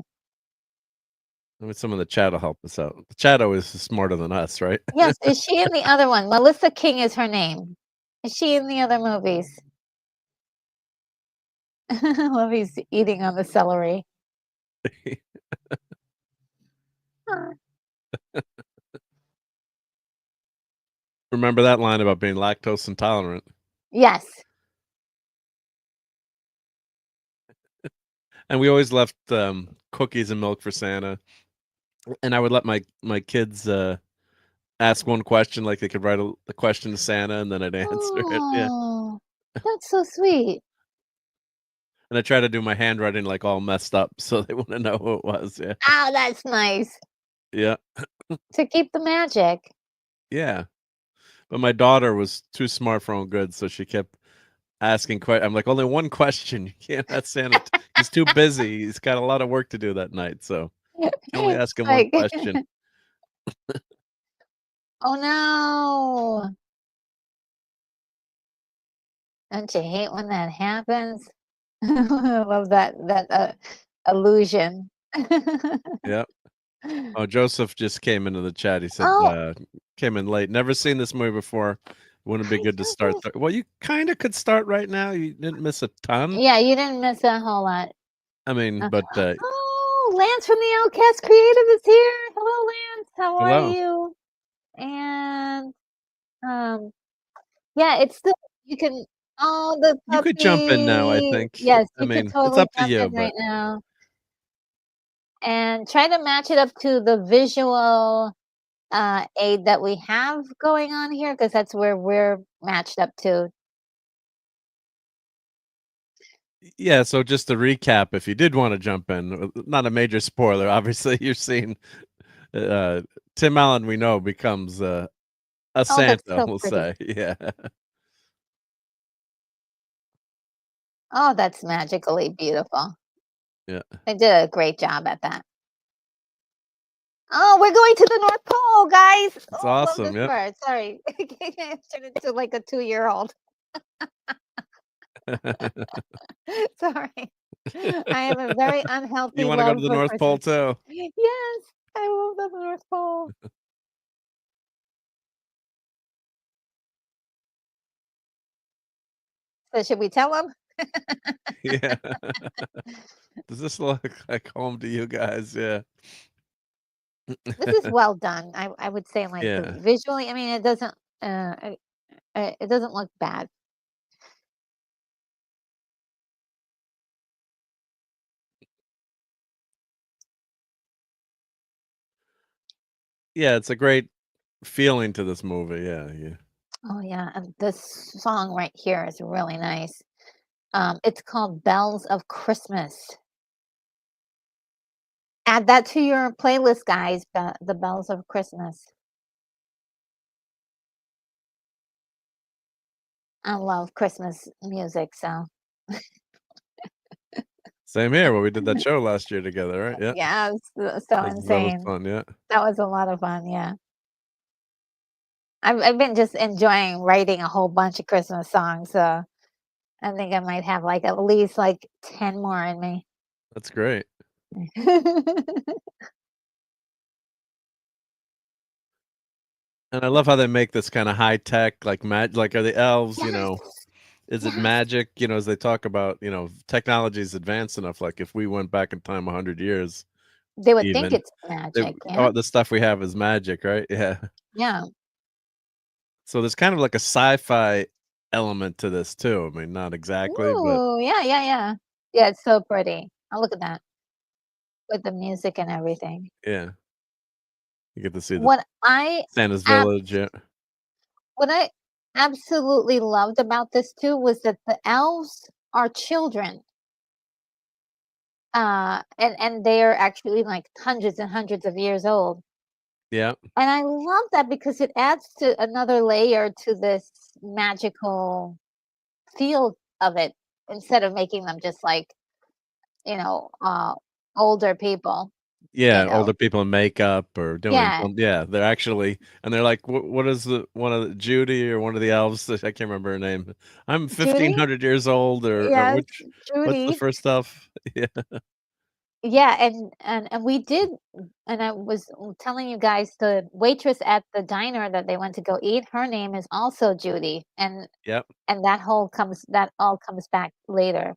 I mean, some of the chat will help us out. The chat always is smarter than us, right? Yes, is she in the other one? Melissa King is her name. Is she in the other movies? Love he's eating on the celery. Ah, Remember that line about being lactose intolerant? yes. And we always left, cookies and milk for Santa, and I would let my kids, ask one question, like, they could write a question to Santa, and then I'd answer it, yeah. Oh, that's so sweet. And I try to do my handwriting, like, all messed up so they wanna know who it was, yeah. Oh, that's nice Yeah, to keep the magic. yeah. But my daughter was too smart for her own good, so she kept asking I'm like, "Only one question, you can't ask Santa t he's too busy, he's got a lot of work to do that night, so you can only It's ask him one like, question." oh no. Don't you hate when that happens? I love that illusion. Yeah. Oh, Joseph just came into the chat, he said, Oh, came in late, "Never seen this movie before, wouldn't be hi, good to start Joseph. well, you kinda could start right now, you didn't miss a ton, Yeah, you didn't miss a whole lot. I mean, Uh, but, oh, Lance from the Outcast Creative is here. Hello, Lance. How are hello. you? And um, yeah, it's still you can. Oh, the You could jump in now, I puppy. think, Yes, I you could mean, it's totally up to jump you, in but right now and try to match it up to the visual aid that we have going on here because that's where we're matched up to. yeah, so just to recap, if you did wanna jump in, not a major spoiler, obviously, you're seeing, uh, Tim Allen, we know, becomes, a Oh, that's Santa, so we'll pretty. say, yeah, Oh, that's magically beautiful. yeah, They did a great job at that. Oh, we're going to the North Pole, guys. it's Oh, I love awesome, this yep. part. Sorry. Turned into like a 2-year-old. Sorry. I have a very You unhealthy wanna go to love the for North Pole Christmas. too? Yes, I love the North Pole. So should we tell them? Yeah. Does this look like home to you guys? Yeah. This is well done. I would say like the Yeah. visually, I mean, it doesn't look bad. Yeah, it's a great feeling to this movie, yeah, yeah. Oh yeah, and this song right here is really nice. It's called Bells of Christmas. Add that to your playlist, guys, the Bells of Christmas. I love Christmas music, so Same here, where we did that show last year together, right? Yeah. yeah, it's so That was insane. fun, yeah. That was a lot of fun, yeah. I've been just enjoying writing a whole bunch of Christmas songs, so I think I might have, like, at least, like, 10 more in me. That's great. And I love how they make this kinda high tech, like, are the elves, Yes! Is it Yes, magic? As they talk about, technology is advanced enough, like, if we went back in time 100 years they would think even, it's they magic, yeah? oh, the stuff we have is magic, right? Yeah. Yeah. So there's kind of like a sci-fi element to this too. I mean, not exactly, but Ooh, yeah, yeah, yeah. Yeah, it's so pretty. Oh, look at that, with the music and everything. yeah, you get to see the What I Santa's ab village, yeah. what I absolutely loved about this too was that the elves are children, and they're actually, like, hundreds and hundreds of years old, Yeah. and I love that because it adds to another layer to this magical feel of it, instead of making them just, like, you know, older people, you Yeah, know? older people in makeup or doing Yeah, some yeah, they're actually and they're like, what is the one of the Judy or one of the elves, I can't remember her name. "I'm Judy? 1,500 years old," or Yes, which what's the Judy. first stuff? Yeah. Yeah, and we did and I was telling you guys the waitress at the diner that they went to go eat, her name is also Judy, Yep. and that all comes back later.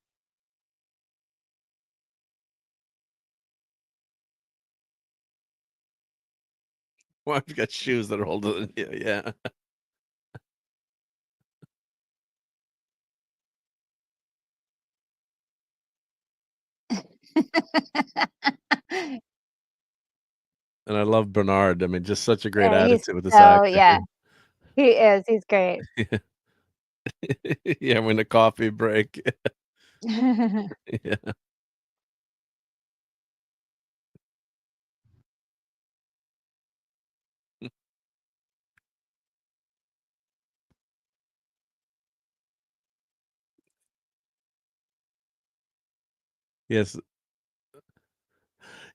Well, I've got shoes that are older than you, yeah. And I love Bernard, I mean, just such a great Yeah, he's attitude with this so actor. yeah, he is, he's great. Yeah, when the coffee break. Yeah. Yes.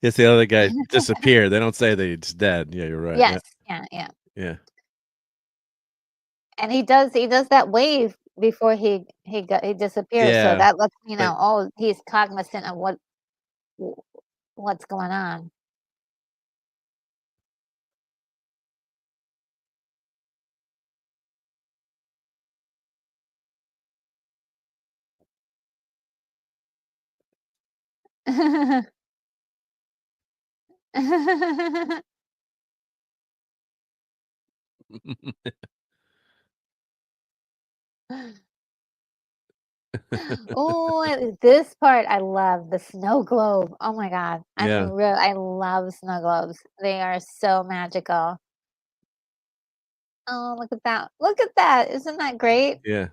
Yes, the other guy disappeared, they don't say that he's dead. Yeah, you're right, yeah, Yes, yeah, yeah, yeah. and he does that wave before he disappears, so Yeah, that lets me but know, oh, he's cognizant of w what's going on. Oh, this part I love, the snow globe. Oh my god. Yeah, I love snow globes. They are so magical. Oh, look at that. Look at that. Isn't that great? yeah.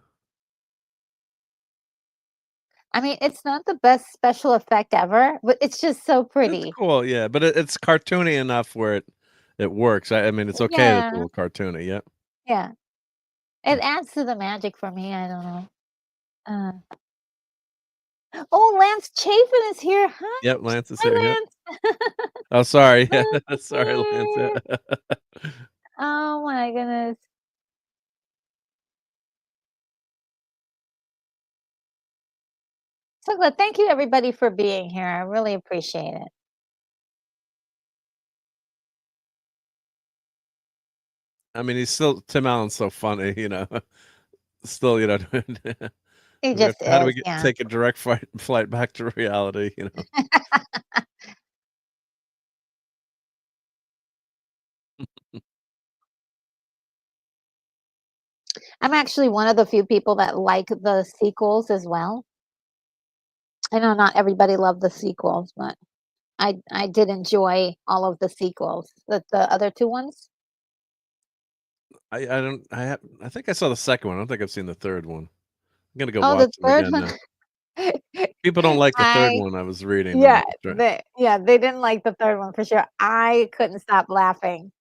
I mean, it's not the best special effect ever, but it's just so It's pretty. cool, yeah, but it's cartoony enough where it works. I mean, it's okay that it's a Yeah, little cartoony, yeah. yeah. It adds to the magic for me. I don't know. Uh, oh, Lance Chafin is here. Hi, Yep, Lance is here, hi, yep. Lance. Oh, sorry, yeah, sorry, Lance, yeah. Oh my goodness. So good. Thank you everybody for being here. I really appreciate it. I mean, he's still Tim Allen's so funny, still, It we have just how do we is, get yeah. take a direct flight back to reality, you know? I'm actually one of the few people that like the sequels as well. I know not everybody loved the sequels, but I did enjoy all of the sequels. The other 2 ones? I don't I think I saw the second one, I don't think I've seen the third one. I'm gonna go Oh, watch the them 3rd again one? now. People don't like the 3rd I one, I was reading, I'm not sure. they didn't like the 3rd one for sure. I couldn't stop laughing.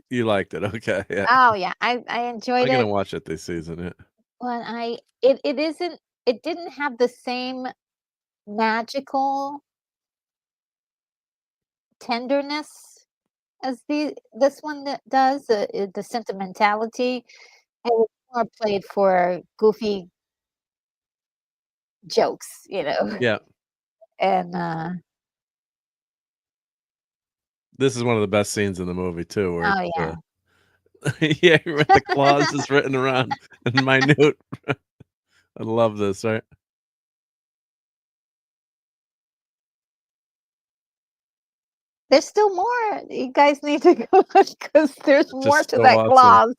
You liked it, okay, yeah. Oh, yeah, I enjoyed I'm gonna it, watch it this season, yeah. but it didn't have the same magical tenderness as this one that does, the sentimentality. It was more played for goofy jokes, Yeah. and, This is one of the best scenes in the movie too, where oh, it's, yeah. yeah, where the clause is written around in minute. I love this, right? There's still more. You guys need to go because there's It's more just to so that awesome. clause.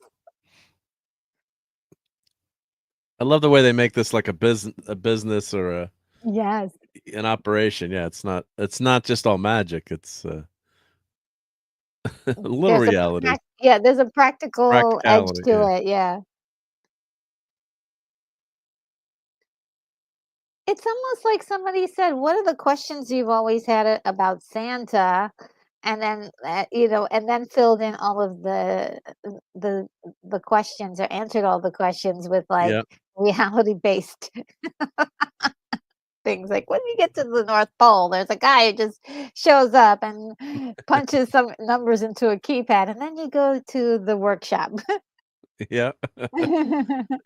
I love the way they make this like a business or Yes. an operation. Yeah, it's not just all magic. It's a little reality, There's a practical edge practicality. to Yeah, it, yeah. It's almost like somebody said, "What are the questions you've always had about Santa?" And then, and then filled in all of the the questions or answered all the questions with, like, yeah, reality-based things, like, when you get to the North Pole, there's a guy who just shows up and punches some numbers into a keypad, and then you go to the workshop. yeah,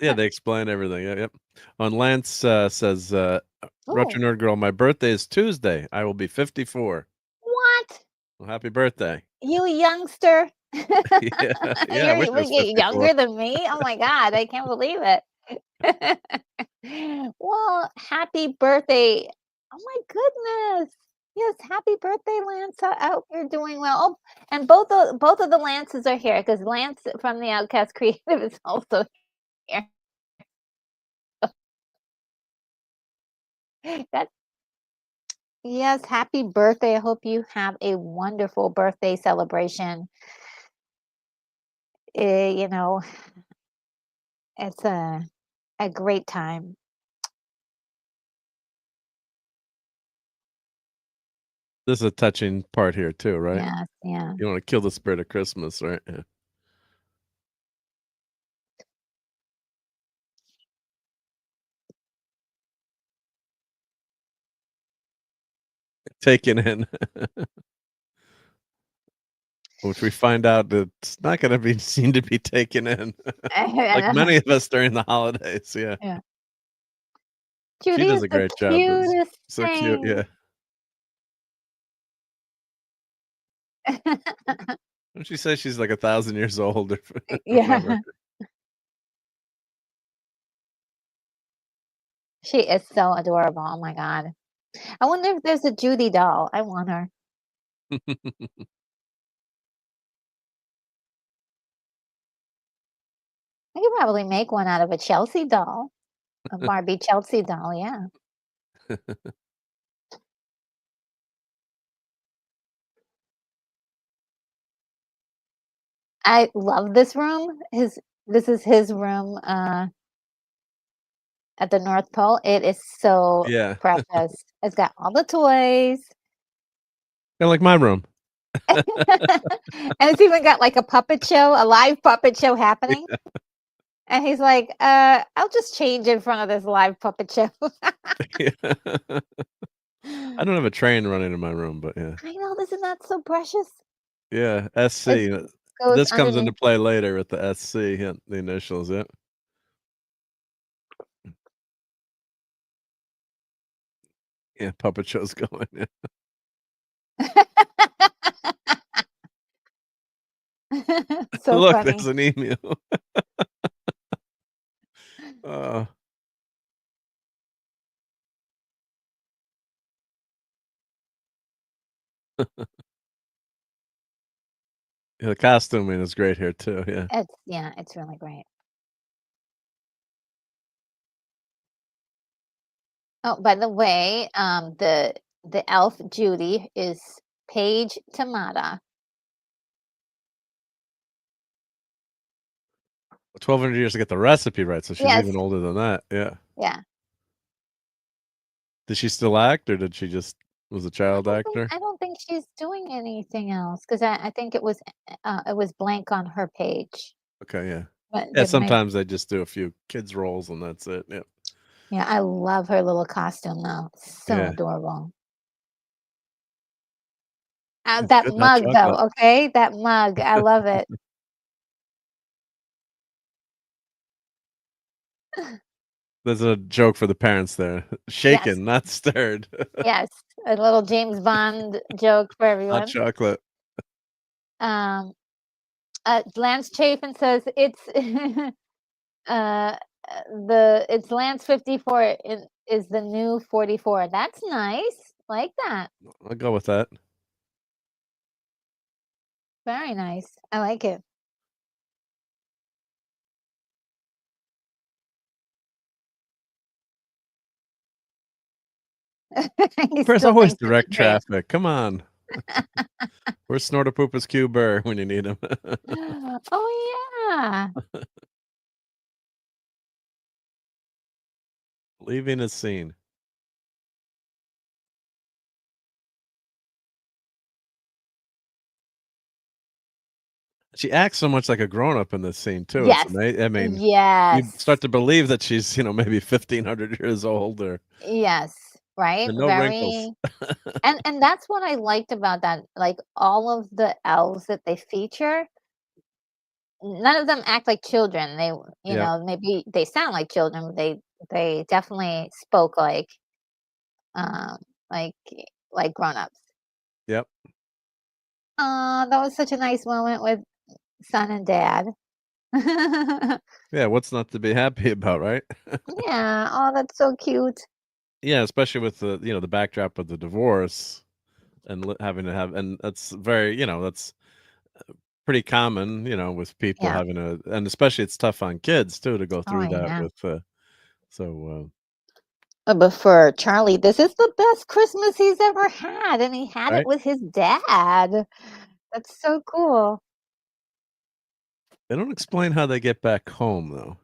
yeah. They explain everything. Yeah, yep. On Lance says, "Retro Oh, Nerd Girl, my birthday is Tuesday. I will be 54. what? Well, happy birthday." You youngster? Yeah, yeah. I wish I was You're 54. younger than me? Oh my god, I can't believe it. Well, happy birthday. Oh my goodness. Yes, happy birthday, Lance. I hope you're doing well. Oh, and both of the Lances are here because Lance from the Outcast Creative is also here. That's yes, happy birthday. I hope you have a wonderful birthday celebration. You know, it's a great time. This is a touching part here too, right? Yes, yeah. You wanna kill the spirit of Christmas, right? Yeah. Taken in, which we find out that it's not gonna be seen to be taken in, like many of us during the holidays, yeah. Yeah. She Judy does is a the great job, it's cutest so cute, yeah. thing. Don't she say she's like 1,000 years old or or whatever? Yeah, she is so adorable, oh my god. I wonder if there's a Judy doll, I want her. I could probably make one out of a Chelsea doll, a Barbie Chelsea doll, yeah. I love this room, his this is his room, at the North Pole, it is so Yeah, precious. It's got all the toys. kinda like my room. And it's even got, like, a puppet show, a live puppet show happening, and he's like, I'll just change in front of this live puppet show." Yeah. I don't have a train running in my room, but yeah. I know, isn't that so precious? Yeah, It SC, goes this comes into underneath. play later with the SC, yeah, the initials, yeah. Yeah, puppet show's going, yeah. So Look, funny. there's an emu. Oh, yeah, the costuming is great here too, yeah. It's really great. Oh, by the way, the elf Judy is Paige Tamata. 1,200 years to get the recipe right, so she's Yes, even older than that, yeah. yeah. Did she still act, or did she just was a child actor? I don't think she's doing anything else because I think it was blank on her page. Okay, yeah. But Yeah, there might sometimes they just do a few kids roles and that's it, yep. yeah, I love her little costume though. So Yeah. adorable. It's That good hot mug though, chocolate. okay? That mug, I love it. There's a joke for the parents there. Yes, Shaken, not stirred. yes, a little James Bond joke for Hot everyone. chocolate. Um, Lance Chafin says it's uh, the it's Lance 54 is the new 44. That's nice. Like that. I'll go with that. Very nice. I like it. He There's still always thinks it's direct a dream. traffic. Come on. Where's Snortopoopas Q Burr when you need him? Oh, yeah. Leaving a scene. She acts so much like a grown-up in this scene too. It's Yes. ama I mean, you Yes. start to believe that she's, maybe 1,500 years old or Yes. Right? and no wrinkles. Very and that's what I liked about that, like, all of the elves that they feature, none of them act like children. They Yep, maybe they sound like children, but they definitely spoke um, like like grown-ups. yep. That was such a nice moment with son and dad. Yeah, what's not to be happy about, right? Yeah, oh, that's so cute. Yeah, especially with the backdrop of the divorce and having to have and that's very, that's pretty common, with people Yeah. having and especially it's tough on kids too to go Oh, through that yeah. with, so, But for Charlie, this is the best Christmas he's ever had, and he had it right? with his dad. That's so cool. They don't explain how they get back home though,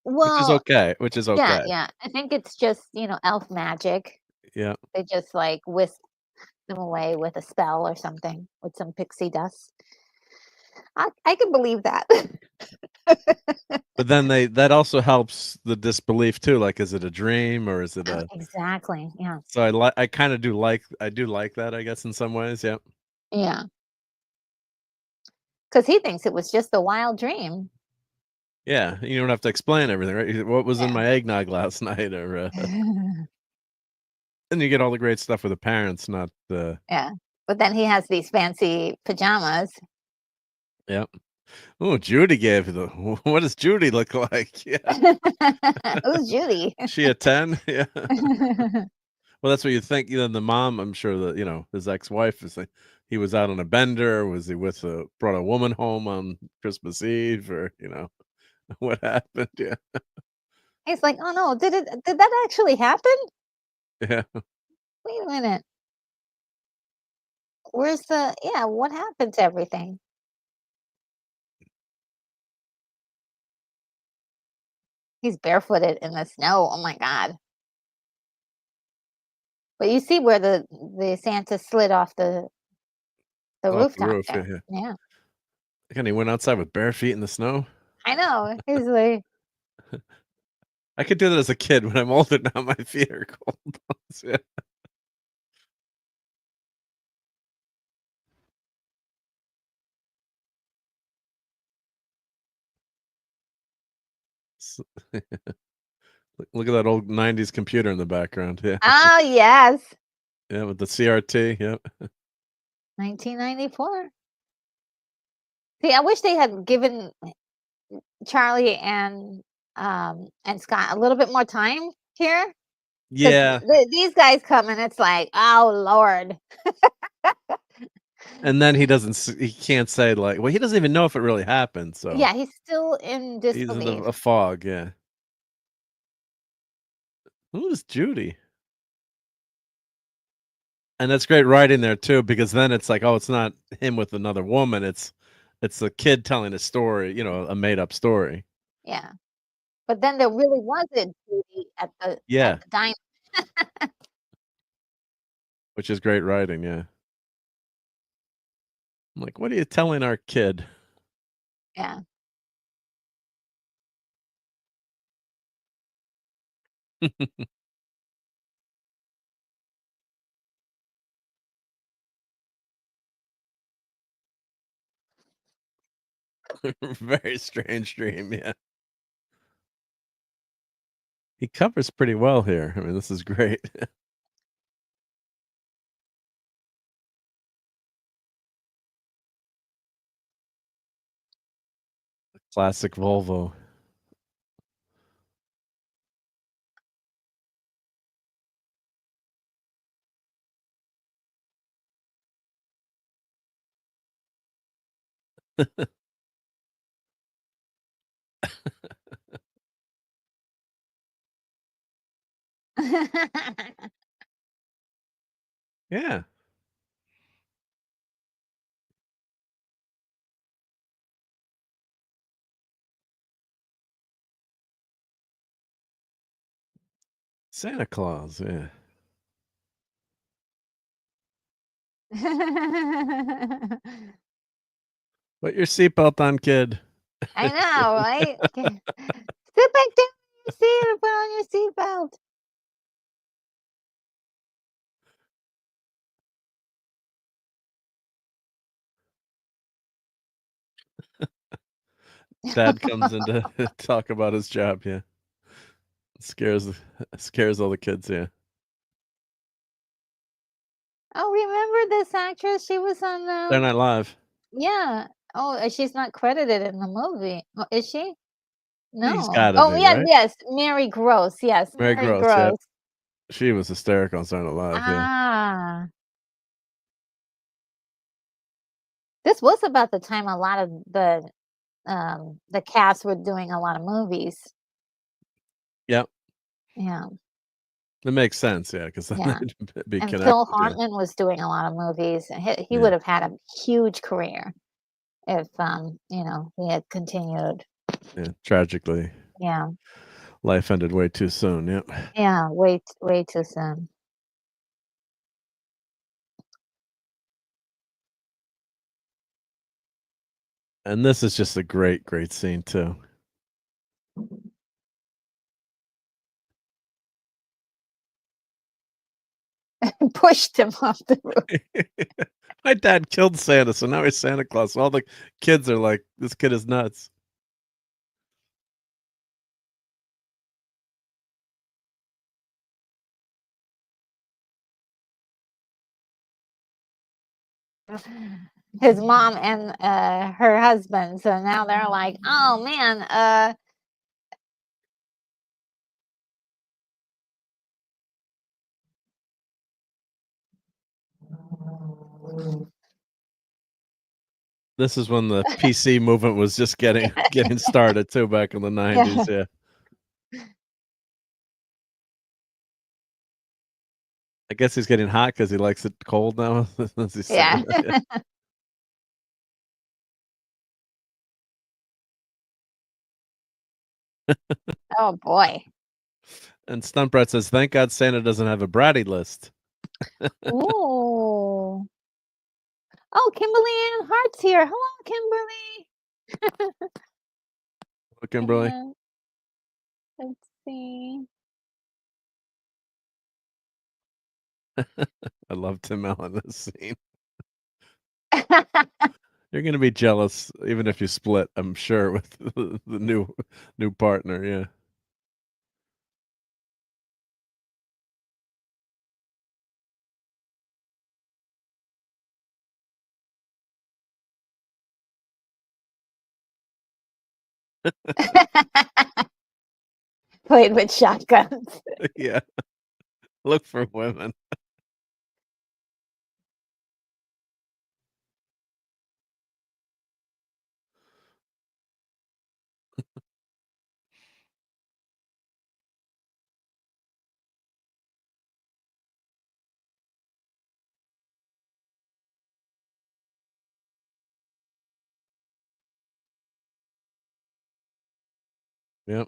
which is Well, okay, which is yeah, okay. yeah. I think it's just, elf magic. Yeah. They just, like, whisk them away with a spell or something, with some pixie dust. I can believe that. But then that also helps the disbelief too, like, is it a dream or is it a Exactly, yeah. so I kinda do like that, I guess, in some ways, yep. Yeah. Because he thinks it was just a wild dream. Yeah, you don't have to explain everything, right? "What was in Yeah. my eggnog last night?" Or, and you get all the great stuff with the parents, not the Yeah. But then he has these fancy pajamas. yep. "Ooh, Judy gave you the what does Judy look like?" Yeah. Who's Judy? She a 10? Yeah. Well, that's what you think, the mom, I'm sure that, his ex-wife is like, he was out on a bender, was he brought a woman home on Christmas Eve or, what happened? Yeah. He's like, "Oh, no, did that actually happen? Yeah. Wait a minute. Where's the yeah, what happened to everything?" He's barefooted in the snow, oh my god. But you see where the Santa slid off the Off the rooftop roof, yeah, there. yeah. Yeah. And he went outside with bare feet in the snow? I know. He's like I could do that as a kid. When I'm older now, my feet are cold. Yeah. S Look at that old '90s computer in the background, yeah. oh, yes. Yeah, with the CRT, yep. 1994. See, I wish they had given Charlie and Scott a little bit more time here, 'cause Yeah, these guys come and it's like, "Oh, Lord." and then he can't say, like well, he doesn't even know if it really happened, so Yeah, he's still in he's in disbelief. a fog, yeah. Who is Judy? And that's great writing there too, because then it's like, oh, it's not him with another woman, it's a kid telling a story, a made up story. Yeah. But then there really was a duty at Yeah, the diner. which is great writing, yeah. I'm like, "What are you telling our kid?" Yeah. Very strange dream, yeah. He covers pretty well here. I mean, this is great. Classic Volvo. Yeah, Santa Claus, yeah. Put your seatbelt on, kid. I know, right? Sit back down in your seat and put on your seatbelt. Dad comes in to talk about his job, yeah. Scares scares all the kids, yeah. Oh, remember this actress? She was on, They're not live. yeah. Oh, she's not credited in the movie. Oh, is she? He's No. gotta Oh, be, yeah, right? yes, Mary Gross. Yes, Mary Mary Gross, yep. Gross. She was hysterical on Saturday Night Live, yeah. Ah, this was about the time a lot of the cast were doing a lot of movies. Yep. Yeah, It makes sense, yeah, 'cause then yeah. they'd be And Phil connected, yeah. Hartman was doing a lot of movies. He Yeah, would have had a huge career if, he had continued. yeah, tragically, Yeah, life ended way too soon, yep. yeah, way too soon. And this is just a great, great scene too. Pushed him off the roof. My dad killed Santa, so now he's Santa Claus. All the kids are like, "This kid is nuts." His mom and, her husband, so now they're like, "Oh, man, This is when the PC movement was just getting started too back in the Yeah, '90s, yeah. I guess he's getting hot because he likes it cold now since he's yeah. Santa, yeah. Oh, boy. And Stuntbrat says, "Thank God Santa doesn't have a bratty list." Ooh. Oh, Kimberly Ann Hart's here. Hello, Kimberly. Look, Kimberly. And let's see. I love Tim Allen in this scene. You're gonna be jealous even if you split, I'm sure, with the new partner, yeah. Played with shotguns. Yeah, look for women. Yep.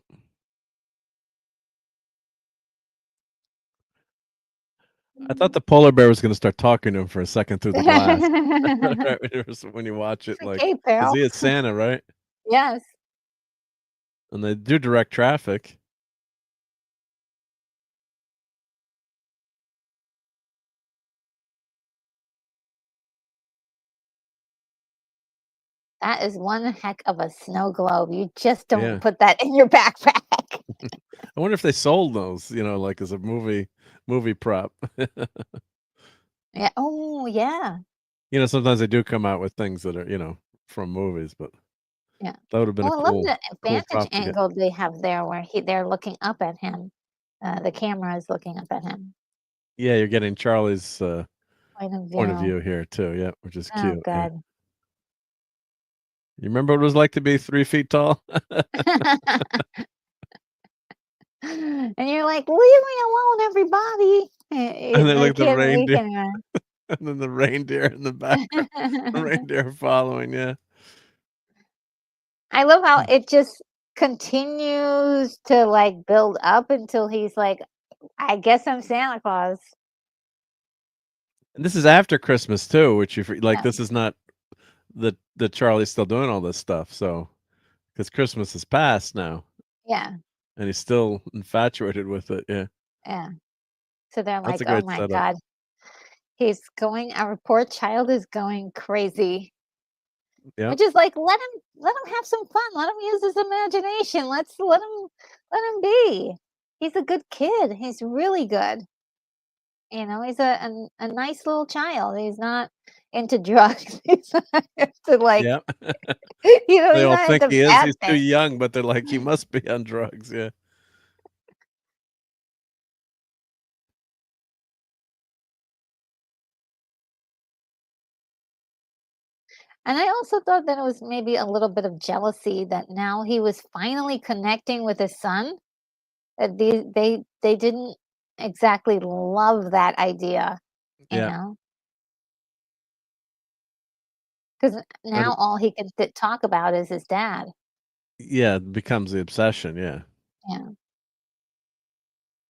I thought the polar bear was gonna start talking to him for a second through the glass. Right when you watch it, It's like, okay, 'cause pal. he is Santa, right? Yes. And they do direct traffic. That is one heck of a snow globe. You just don't Yeah. put that in your backpack. I wonder if they sold those, like, as a movie prop. Yeah. Oh, yeah. Sometimes they do come out with things that are, from movies, but Yeah. that would've been a Oh, I love cool the cool vantage prop to get. angle they have there where they're looking up at him. The camera is looking up at him. Yeah, you're getting Charlie's, Point of point of view. view here too, yeah, which is Oh, cute, yeah. good. You remember what it was like to be 3 feet tall? And you're like, "Leave me alone, everybody." And then, The like, the kid reindeer leaking and then the reindeer in the background. The reindeer following, yeah. I love how it just continues to, like, build up until he's like, "I guess I'm Santa Claus." And this is after Christmas too, which you like, Yeah, this is not the Charlie's still doing all this stuff, so because Christmas is past now, yeah, and he's still infatuated with it, yeah. yeah. So they're That's like, a "Oh great my setup. god, he's going our poor child is going crazy." Yep. Which is like, let him have some fun, let him use his imagination, let him be. He's a good kid, he's really good. He's a nice little child, he's not into drugs, he's not into, like, Yep. They he's all not think into he is, bad he's too things. young, but they're like, "He must be on drugs," yeah. And I also thought that it was maybe a little bit of jealousy that now he was finally connecting with his son, that they didn't exactly love that idea, you Yeah. know? 'Cause And now all he can talk about is his dad. yeah, it becomes the obsession, yeah. Yeah.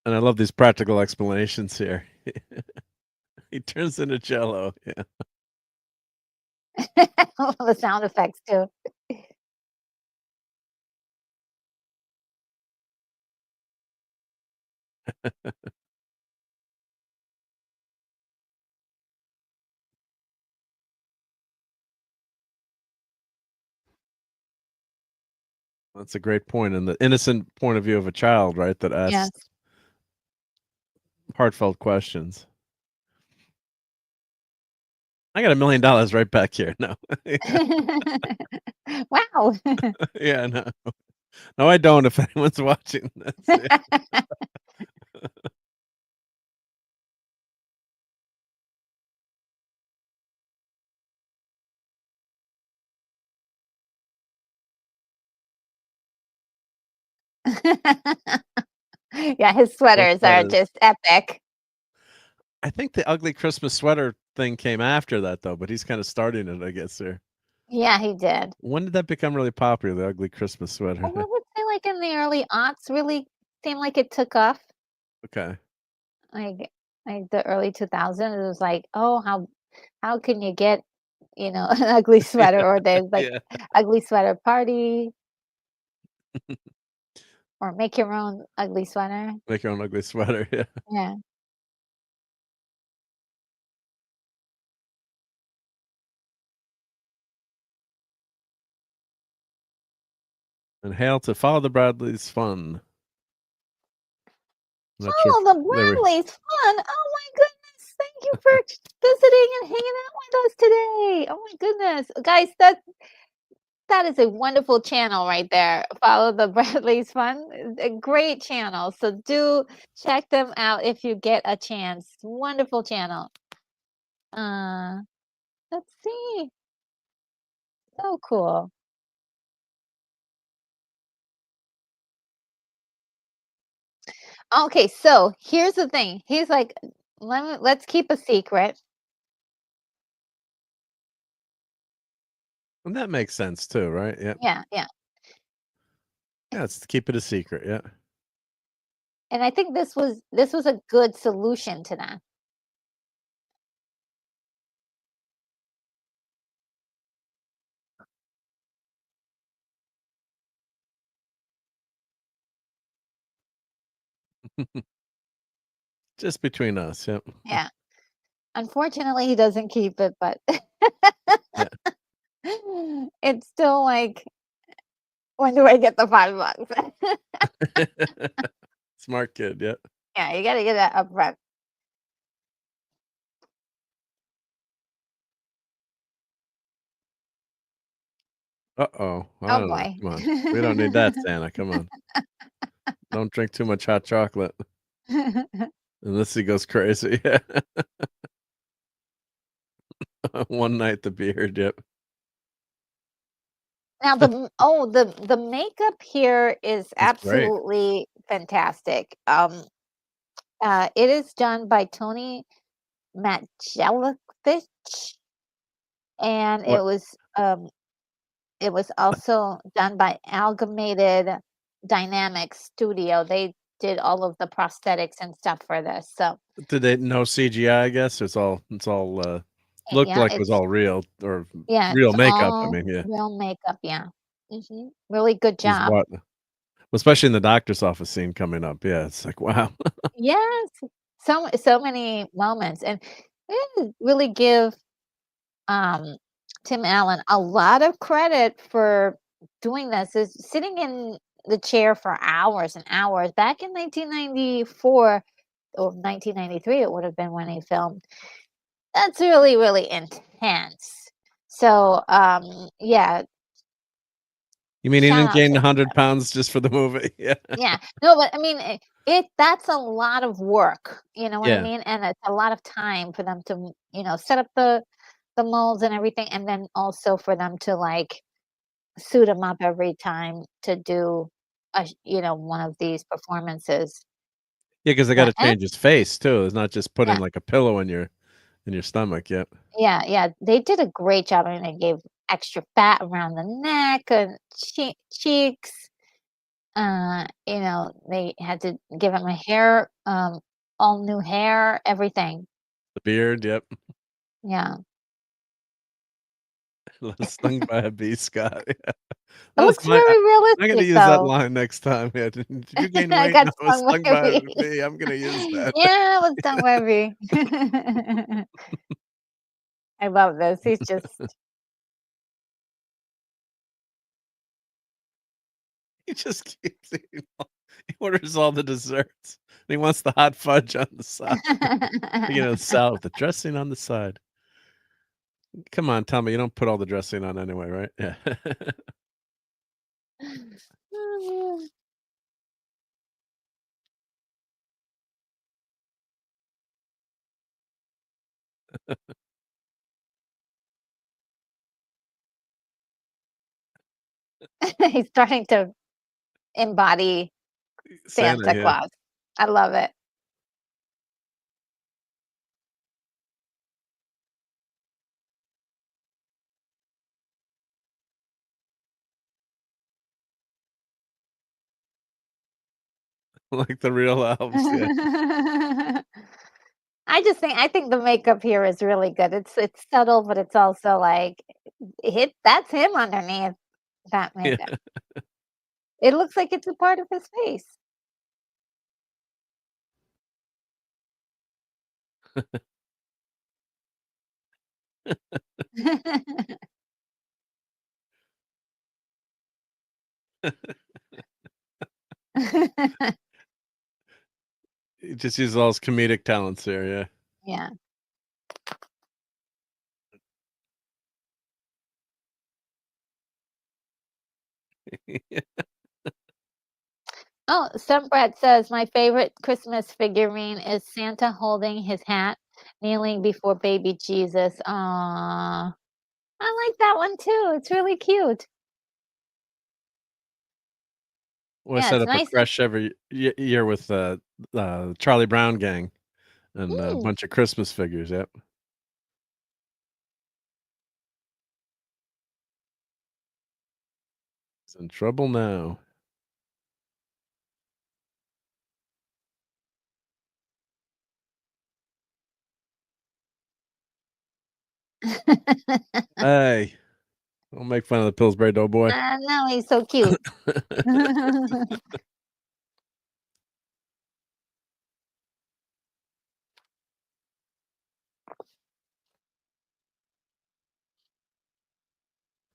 And I love these practical explanations here. He turns into Jello, yeah. All the sound effects too. That's a great point, and the innocent point of view of a child, right, that asks Yes. heartfelt questions. I got $1,000,000 right back here. No. Yeah. Wow. Yeah, no. No, I don't if anyone's watching this, yeah. Yeah, his Those sweaters are sweaters. just epic. I think the ugly Christmas sweater thing came after that, though, but he's kinda starting it, I guess, there. Yeah, he did. When did that become really popular, the ugly Christmas sweater? Well, I would say, like, in the early aughts really seemed like it took off, Okay. like the early 2000s, it was like, "Oh, how can you get, an ugly sweater?" Yeah, Or there's, like, yeah. ugly sweater party, or make your own ugly sweater. Make your own ugly sweater, yeah. Yeah. And hail to Follow the Bradleys fun. I'm not sure if Follow the they were Bradleys, fun! Oh my goodness, thank you for visiting and hanging out with us today. Oh my goodness. Guys, that is a wonderful channel right there. Follow the Bradleys fun. A great channel. So do check them out if you get a chance. Wonderful channel. Uh, let's see. So cool. Okay, so here's the thing. He's like, let's keep a secret. and that makes sense too, right? Yep. Yeah, yeah. Yeah, it's to keep it a secret, yeah. And I think this was a good solution to that. Just between us, yep. Yeah. Unfortunately, he doesn't keep it, but Yeah. it's still like, when do I get the $5? Smart kid, yeah. Yeah, you gotta get that upfront. Uh-oh. I Oh don't know, boy. come on. We don't need that, Santa, come on. Don't drink too much hot chocolate, unless he goes crazy, yeah. One night the beard, yep. Now the makeup here is It's great. absolutely fantastic. It is done by Tony Matjelovich, and What it was also done by Amalgamated Dynamics Studio. They did all of the prosthetics and stuff for this. So, did they no CGI, I guess? It's all, looked yeah, like it was it's all real or yeah, real it's makeup, I all mean, yeah. real makeup. Yeah, really good Is job. what especially in the doctor's office scene coming up, yeah, it's like, wow. Yes, so many moments, and really give um, Tim Allen a lot of credit for doing this. Is sitting in the chair for hours and hours. Back in 1994 or 1993, it would have been when he filmed. That's really, really intense. So, yeah, You mean he shout didn't out gain to 100 pounds just for the movie? Yeah. yeah. No, but I mean, that's a lot of work, you know what I Yeah. mean? And it's a lot of time for them to, set up the molds and everything, and then also for them to, like, suit him up every time to do one of these performances. Yeah, 'cause they But gotta change his face too, it's not just putting, yeah, like, a pillow in your stomach, yep. yeah, yeah, they did a great job. I mean, they gave extra fat around the neck and cheeks. They had to give him a hair, all new hair, everything. The beard, yep. Yeah. Stung by a bee, Scott, yeah. It That was looks my very I'm gonna realistic, use that though. line next time, yeah, "Did you gain I weight?" got "No, I was stung by stung a by a bee. bee." I'm gonna use that. Yeah, I was stung by a bee. I love this. He's just He just keeps eating he orders all the desserts, and he wants the hot fudge on the side. The salad with the dressing on the side. Come on, tell me you don't put all the dressing on anyway, right? Yeah. He's starting to embody Santa, Santa yeah. Claus. I love it. Like the real elves, yeah. I think the makeup here is really good. It's subtle, but it's also like that's him underneath that Yeah. makeup. It looks like it's a part of his face. He just uses all his comedic talents there, Yeah. yeah. Oh, Sunbrat says, "My favorite Christmas figurine is Santa holding his hat, kneeling before baby Jesus." Aw, I like that one too. It's really cute. Well, I Yeah, set it's up a nice and creche every year with, Charlie Brown gang and a mm. bunch of Christmas figures, yep. He's in trouble now. Hey, don't make fun of the Pillsbury Doughboy. No, he's so cute.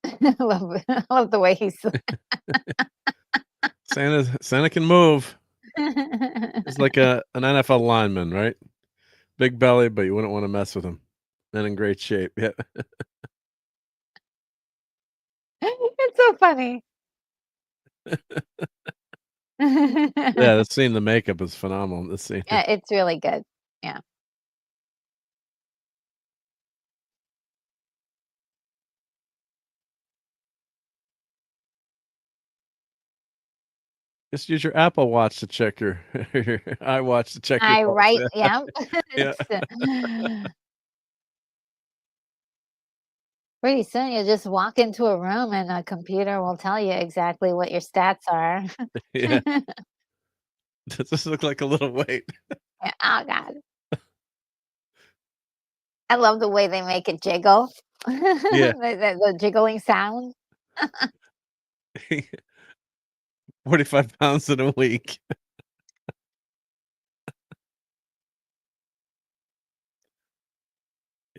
I love the way he's Santa can move. He's like an NFL lineman, right? Big belly, but you wouldn't wanna mess with him. And in great shape, yeah. it's so funny. Yeah, the scene, the makeup is phenomenal, the scene. Yeah, it's really good. Yeah. Just use your Apple Watch to check your iWatch to check your I pulse, right, yeah, yeah. yeah. It's, pretty soon you'll just walk into a room and a computer will tell you exactly what your stats are. Yeah. Does this look like a little weight? Yeah, oh god. I love the way they make it jiggle. Yeah. The jiggling sound. 45 pounds in a week.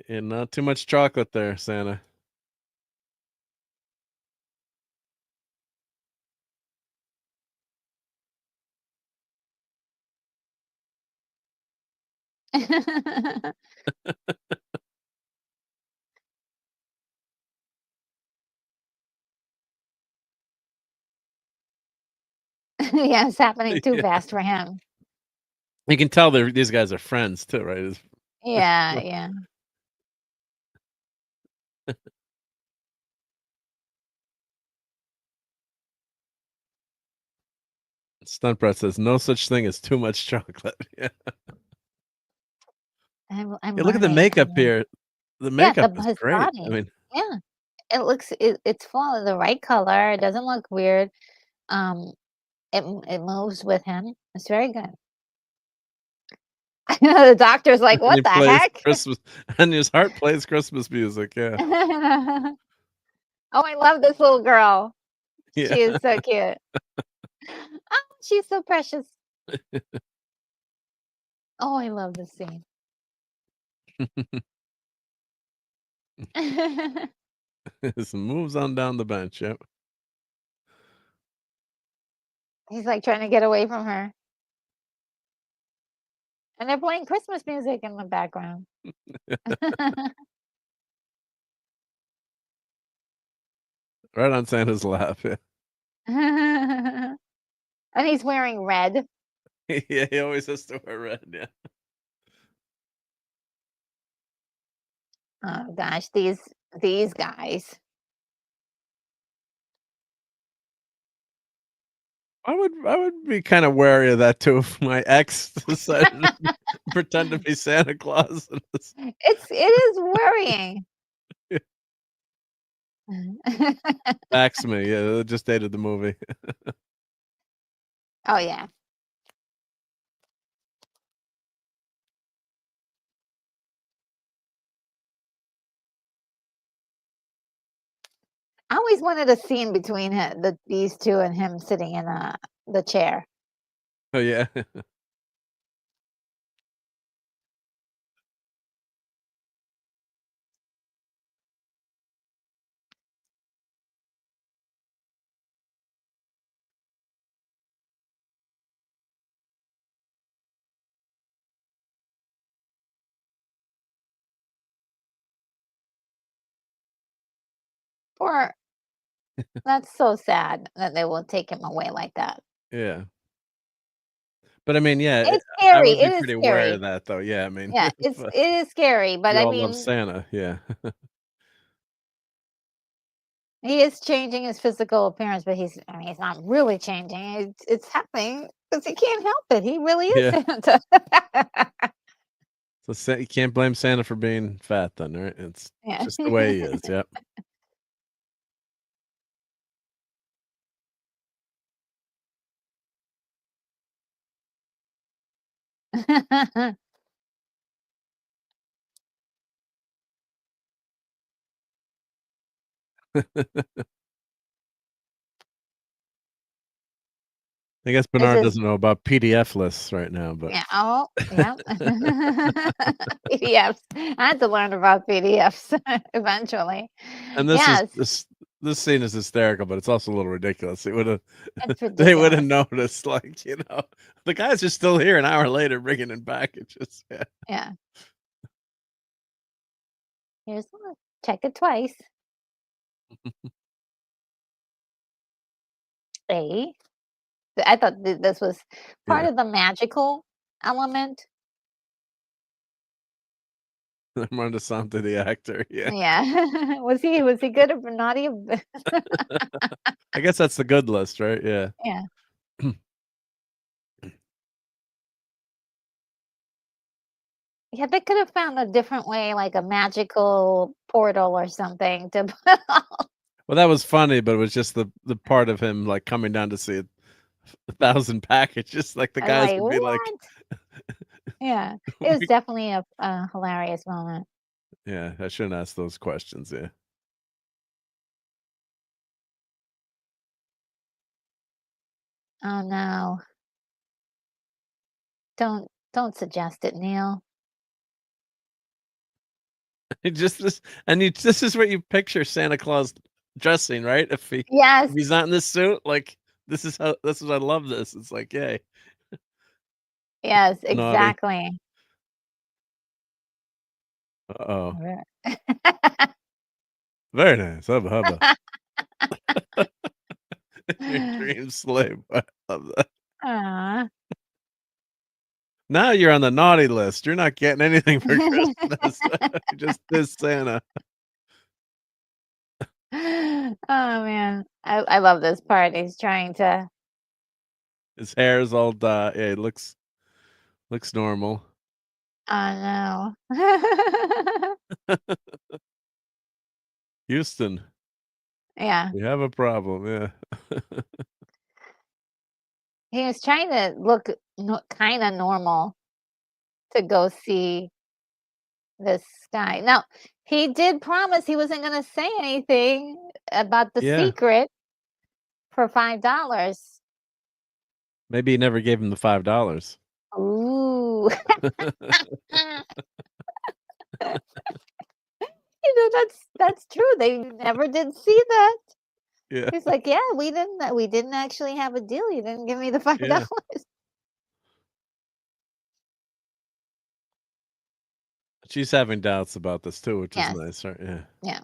And not too much chocolate there, Santa. Yeah, it's happening too Yeah. fast for him. You can tell these guys are friends too, right? It's Yeah, yeah. Stunt Brat says, "No such thing as too much chocolate." Yeah. I'm Yeah, look at the learning, makeup here. The yeah, makeup is his great. I body. mean, Yeah, it's full of the right color, it doesn't look weird, um, it moves with him, it's very good. The doctor's like, and "What he the plays heck?" Christmas and his heart plays Christmas music, yeah. Oh, I love this little girl. Yeah. She is so cute. Oh, she's so precious. Oh, I love this scene. Just moves on down the bench, yep. He's, like, trying to get away from her, and they're playing Christmas music in the background. Right on Santa's lap, yeah. And he's wearing red. Yeah, he always has to wear red, yeah. Oh gosh, these guys. I would be kinda wary of that too if my ex decided to pretend to be Santa Claus and was It is worrying. backs me, yeah, they just dated the movie. Oh, yeah. I always wanted a scene between these 2 and him sitting in, the chair. Oh, yeah. Or that's so sad that they will take him away like that. Yeah. But I mean, yeah, It's I scary, would be it is pretty aware of scary. that though, yeah, I mean, Yeah, but it is scary, but we I all love mean, Santa, yeah. he is changing his physical appearance, but I mean, he's not really changing. It's happening because he can't help it. He really is Yeah. Santa. So Sa you can't blame Santa for being fat then, right? It's Yeah. just the way he is, yep. I guess This Bernard is doesn't know about PDF lists right now, but yeah. Oh, yeah. PDFs. I had to learn about PDFs eventually. and this is Yes, this scene is hysterical, but it's also a little ridiculous. It would've it's they would've ridiculous. noticed, like, the guys are still here an hour later bringing in packages, yeah. Yeah. Here's one. Check it twice. A. I thought this was part Yeah. of the magical element. Armando Sante, the actor, yeah. Yeah. Was he good or naughty? I guess that's the good list, right? Yeah. Yeah. Yeah, they could have found a different way, like a magical portal or something to put all. Well, that was funny, but it was just the part of him, like, coming down to see 1,000 packages, like, the I'm guys like, would be like, "What?" Yeah, it was "We" definitely a hilarious moment. Yeah, I shouldn't ask those questions, yeah. Oh, no. Don't suggest it, Neil. It just this and you this is what you picture Santa Claus dressing, right? Yes, If he's not in this suit, like, this is I love this. It's like, "Yay, yes, naughty." exactly. Uh-oh. Ver Very nice. Hubba hubba. Your dream slave. I love that. Aw. Now you're on the naughty list. You're not getting anything for Christmas. Just this Santa. Oh, man. I love this part. He's trying to His hair is all yeah, it looks normal. oh, no. Houston, Yeah. we have a problem, yeah. He was trying to look no kinda normal to go see this guy. Now, he did promise he wasn't gonna say anything about the Yeah, secret for $5. maybe he never gave him the $5. Ooh. That's true. They never did see that. Yeah, He's like, "Yeah, we didn't actually have a deal. You didn't give me the yeah. $5." She's having doubts about this too, which is Yes. nice, right? Yeah. Yeah.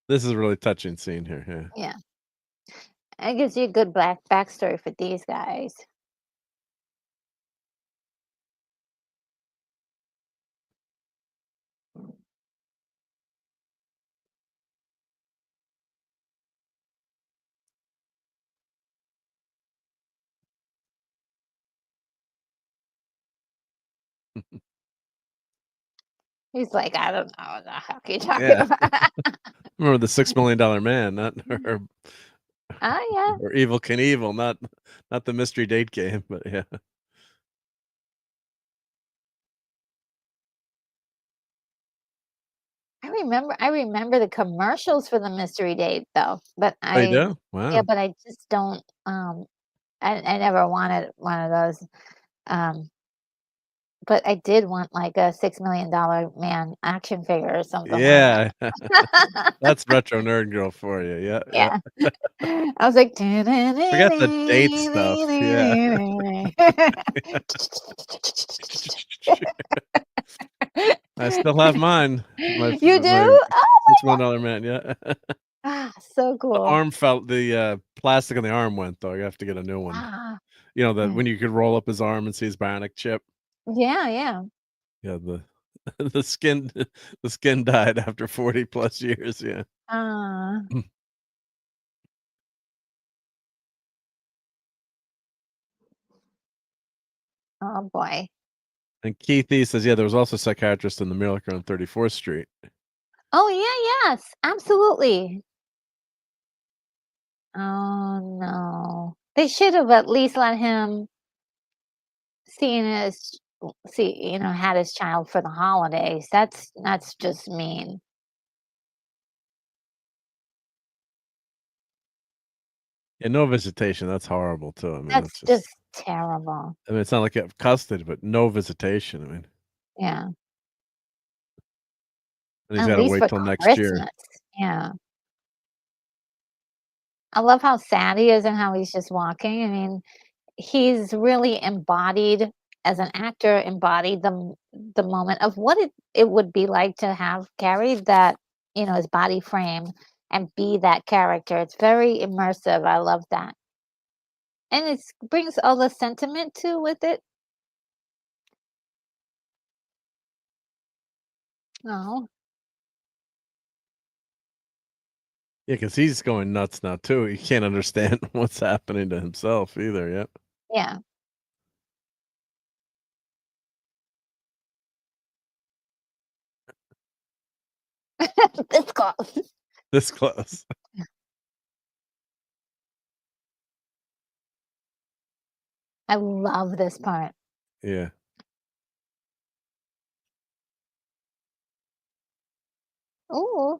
This is a really touching scene here, yeah. Yeah. It gives you a good backstory for these guys. He's like, "I don't know what the heck you talking Yeah. about." Remember the $6 million man, not or Oh, yeah. or Evil Knievel, not the mystery date game, but yeah. I remember the commercials for the mystery date though, but Oh, you do? yeah, Wow. but I just don't, I never wanted one of those, um, but I did want like a $6 million man action figure or something like Yeah. that. That's retro nerd girl for you, yeah, yeah. Yeah. I was like Forget the date stuff, yeah. I still have mine, You my do? Oh my $6 million man, yeah. god. So The cool. arm felt plastic on the arm went, though, you have to get a new one. Ah, You know, that mm. when you could roll up his arm and see his bionic chip? Yeah, yeah. Yeah, the skin the skin died after 40 plus years, yeah. Ah, oh boy. And Keith E says, "Yeah, there was also a psychiatrist in the Miracle on 34th Street." Oh, yeah, yes, absolutely. Oh, no. They should have at least let him seen his had his child for the holidays. That's just mean. Yeah, no visitation, that's horrible too, I mean, that's That's just just terrible. I mean, it's not like you have custody, but no visitation, I mean, Yeah. and he's At gotta least wait for till next year. Christmas. Yeah. I love how sad he is and how he's just walking. I mean, he's really embodied as an actor, embodied the moment of what it would be like to have carried that, his body frame and be that character. It's very immersive. I love that. And it brings all the sentiment too with it. Oh, Yeah, because he's going nuts now too. He can't understand what's happening to himself either. Yep. Yeah. This close. This close. I love this part. Yeah. Ooh.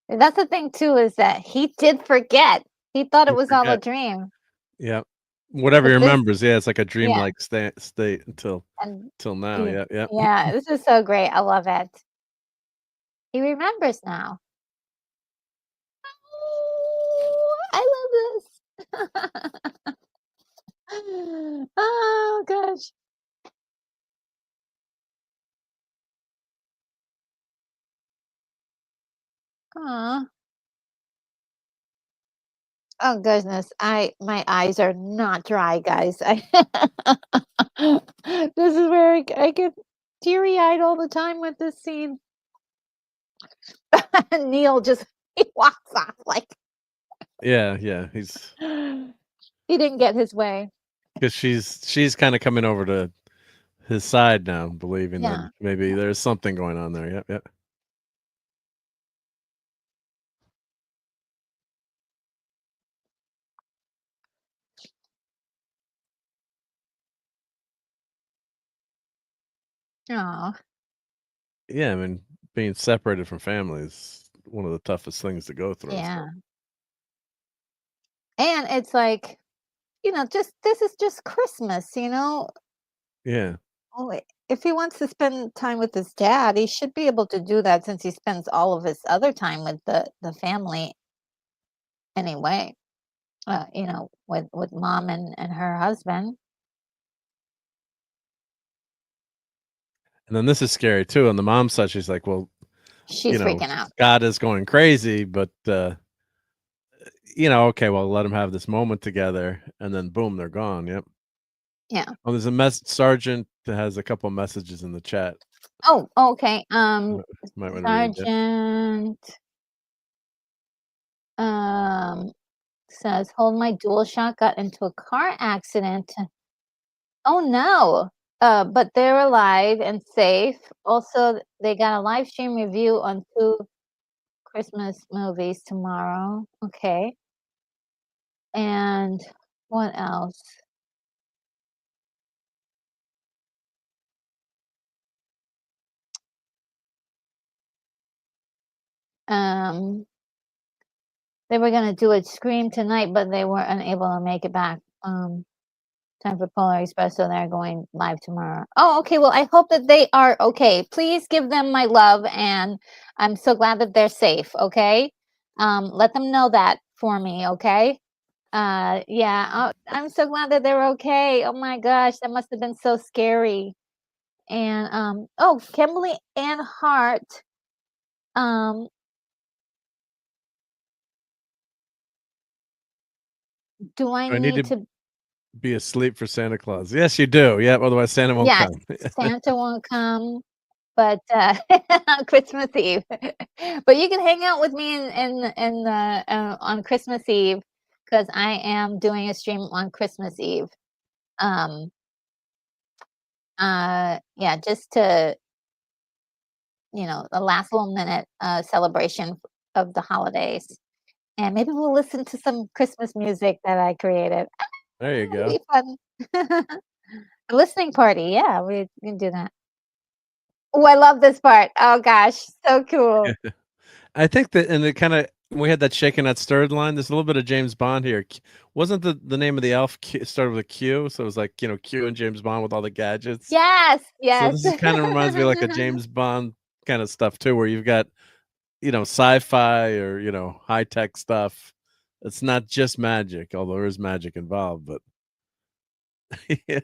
That's the thing too, is that he did forget. He thought it You was all a forget. dream. Yep. Whatever he But this remembers. Yeah, it's like a yeah, dreamlike state until and now. he Yeah. Yep. yeah, this is so great. I love it. He remembers now. Oh, I love this. Oh gosh. Aw. Oh goodness. My eyes are not dry, guys. This is where I get teary-eyed all the time with this scene. Neil just he walks off like Yeah. Yeah. He's he didn't get his way. because she's kind of coming over to his side now, believing that Yeah. maybe there's something going on there. Yep. Yep. Oh, Yeah. I mean, being separated from family is one of the toughest things to go through. So yeah. And it's like, just this is just Christmas. yeah. Oh, if he wants to spend time with his dad, he should be able to do that since he spends all of his other time with the family anyway. With mom and her husband. And then this is scary too. On the mom's side, she's like, well, She's freaking out. Scott is going crazy, but okay, well, let them have this moment together, and then boom, they're gone. Yep. Yeah. Oh, there's a sergeant that has a couple messages in the chat. Oh, okay. Might want to read. Yep. Sergeant um says, "Hold my dual shot got into a car accident." Oh no. But they're alive and safe. Also, they got a live stream review on two Christmas movies tomorrow. Okay. And what else? Um, they were gonna do a Scream tonight, but they were unable to make it back. Time for Polar Express, so they're going live tomorrow. Oh, okay. Well, I hope that they are okay. Please give them my love, and I'm so glad that they're safe. Okay, let them know that for me. Okay. Yeah. I'm so glad that they're okay. Oh my gosh, that must have been so scary. And oh, Kimberly Ann Hart. Um, do I I need need to to? be asleep for Santa Claus. Yes, you do. Yep. Otherwise, Santa won't Yes, come. Santa won't come. But, Christmas Eve. But you can hang out with me in the on Christmas Eve because I am doing a stream on Christmas Eve. Um, yeah, just to, the last little minute, celebration of the holidays, and maybe we'll listen to some Christmas music that I created. There you It'll go. be fun. A listening party, yeah, we can do that. Oh, I love this part. Oh gosh, so cool. I think that, and it kind of we had that shaken not stirred line. There's a little bit of James Bond here. Wasn't the name of the elf started with a Q? So it was like Q and James Bond with all the gadgets. Yes, So yes. this is kind of reminds me of like a James Bond kind of stuff too, where you've got, sci-fi or, high-tech stuff. It's not just magic, although there is magic involved, but yeah,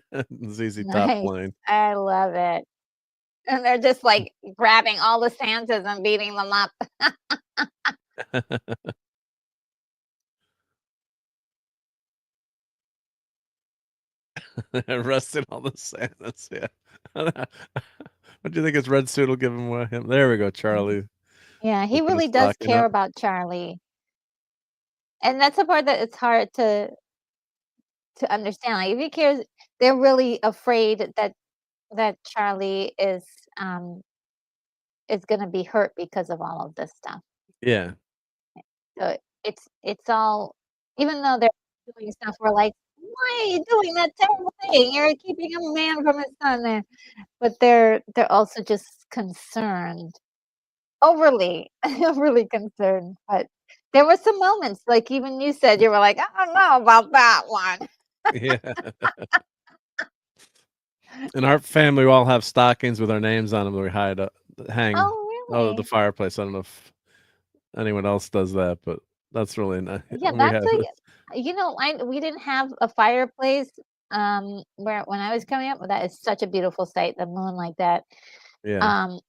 ZZ Top Nice. playing. I love it. And they're just, like, grabbing all the Santas and beating them up. Arrested all the Santas, yeah. What do you think his red suit will give him away? There we go, Mhm. Charlie. Yeah, he Looking a really does stocking care up. about Charlie, and that's the part that it's hard to understand, like, if he cares they're really afraid that Charlie um, is gonna be hurt because of all of this stuff. Yeah. So it's all even though they're doing stuff, we're like, "Why are you doing that terrible thing? You're keeping a man from his son there." But they're also just concerned, overly overly concerned, but there were some moments, like even you said, you were like, "I don't know about that one." Yeah. In our family, we all have stockings with our names on them that we hang Oh, over the really? fireplace. I don't know if anyone else does that, but that's really nice. Yeah, We that's have like this. I we didn't have a fireplace, where when I was coming up, that is such a beautiful sight, the moon like that. Yeah. Um,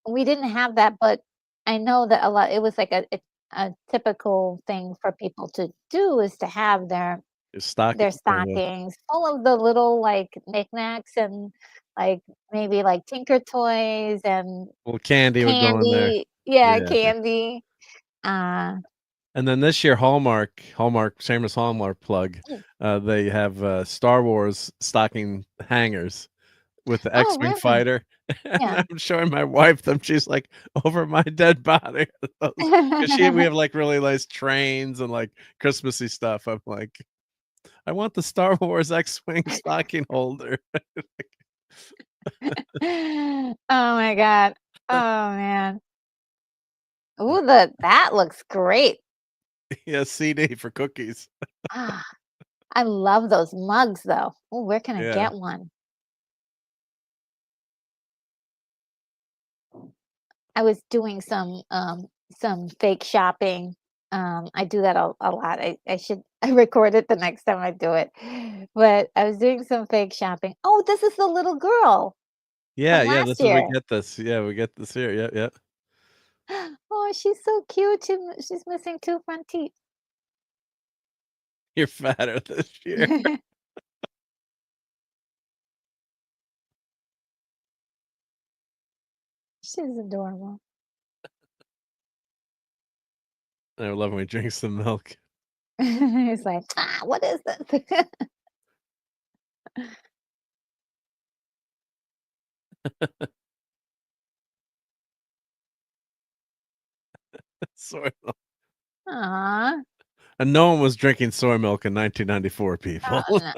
we didn't have that, but I know that a lot it was like a typical thing for people to do is to have Your stocking their or the stockings full of the little, like, knickknacks and, like, maybe, like, Tinker Toys and little candy would go in there. candy. Yeah, Yeah. candy. Uh, And then this year, Hallmark, shameless Hallmark plug, mm, they have, Star Wars stocking hangers with the oh, X-wing really? fighter, and Yeah. I'm showing my wife them, she's like, "Over my dead body." Those 'cause we have, like, really nice trains and, like, Christmassy stuff. I'm like, "I want the Star Wars X-wing stocking holder." Oh my god. Oh, man. Ooh, the that looks great. Yeah, CD for cookies. Ah, I love those mugs, though. Ooh, where can I Yeah. get one? I was doing some fake shopping. I do that a lot. I should I record it the next time I do it. But I was doing some fake shopping. Oh, this is the little girl Yeah, from yeah, last this is we year. get this. Yeah, we get this here. Yep, yep. Oh, she's so cute. She's missing 2 front teeth. You're fatter this year. She's adorable. I love when he drinks some milk. He's like, "Ah, what is this?" Soy milk. Aw. And no one was drinking soy milk in 1994, people. No.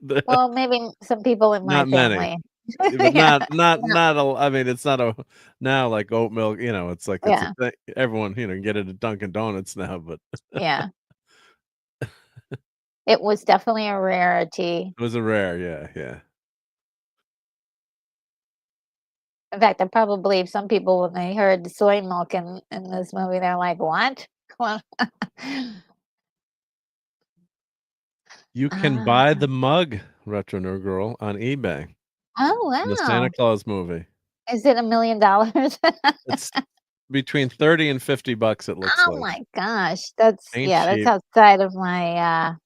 The Well, maybe some people in my not many, family. but Yeah. No. not a I mean, it's not a now, like, oat milk, it's like it's a Yeah. thing everyone, can get it at Dunkin' Donuts now, but Yeah. It was definitely a rarity. it was a rare, yeah, yeah. In fact, I probably believe some people when they heard soy milk in this movie, they're like, "What?" What? You can buy Ah. the mug, Retro Nerd Girl, on eBay Oh, from the Santa wow. Claus movie. Is it $1,000,000? It's between 30 and $50, it looks Oh like. my gosh. Ain't That's cheap. outside of my, I'm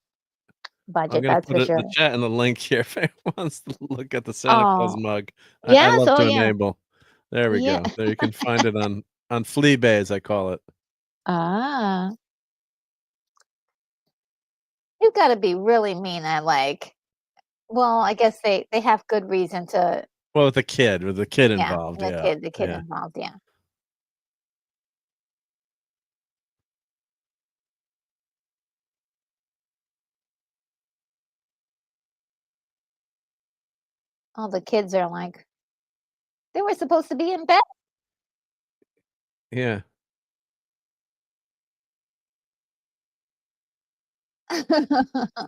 budget, gonna that's put for it in sure. the chat and the link here if anyone wants to look at the Santa Claus Oh, mug. I yes, love oh, to yeah. enable. There we Yeah. go. There you can find it on Fleabay, as I call it. Ah. You gotta be really mean at, like well, I guess they have good reason to Well, with the kid yeah, involved, yeah, the kid yeah. involved, yeah. All the kids are like, "They were supposed to be in bed." Yeah.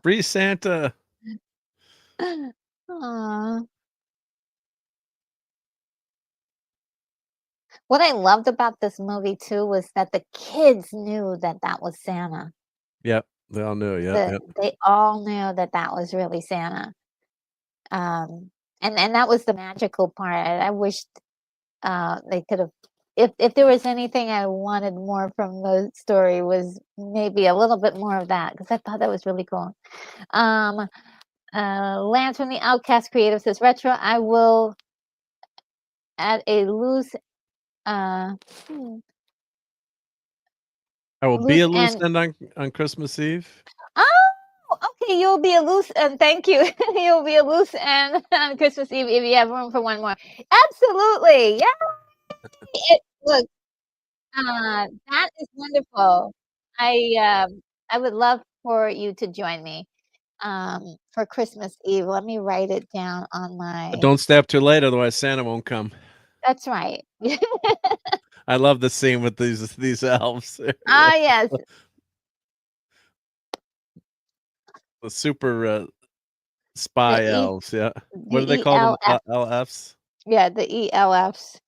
Free Santa. Aw. What I loved about this movie too was that the kids knew that that was Santa. Yep, they all knew, yep, That yep. they all knew that that was really Santa. Um, and that was the magical part. I wished they could have if there was anything I wanted more from the story was maybe a little bit more of that because I thought that was really cool. Um, Lance from the Outcast Creative says retro. I will add a uh, hmm, I will be loose a loose end. end on Christmas Eve. Oh, okay. You'll be a loose and thank you. You'll be a loose end on Christmas Eve if you have room for one more. Absolutely. Yeah. Look, that is wonderful. I would love for you to join me, for Christmas Eve. Let me write it down on But my don't stay up too late, otherwise Santa won't come. that's right. I love the scene with these elves. Ah, yes. The super, The spy elves, yeah. What do they call them? ELF. LFs? Yeah, the ELFs.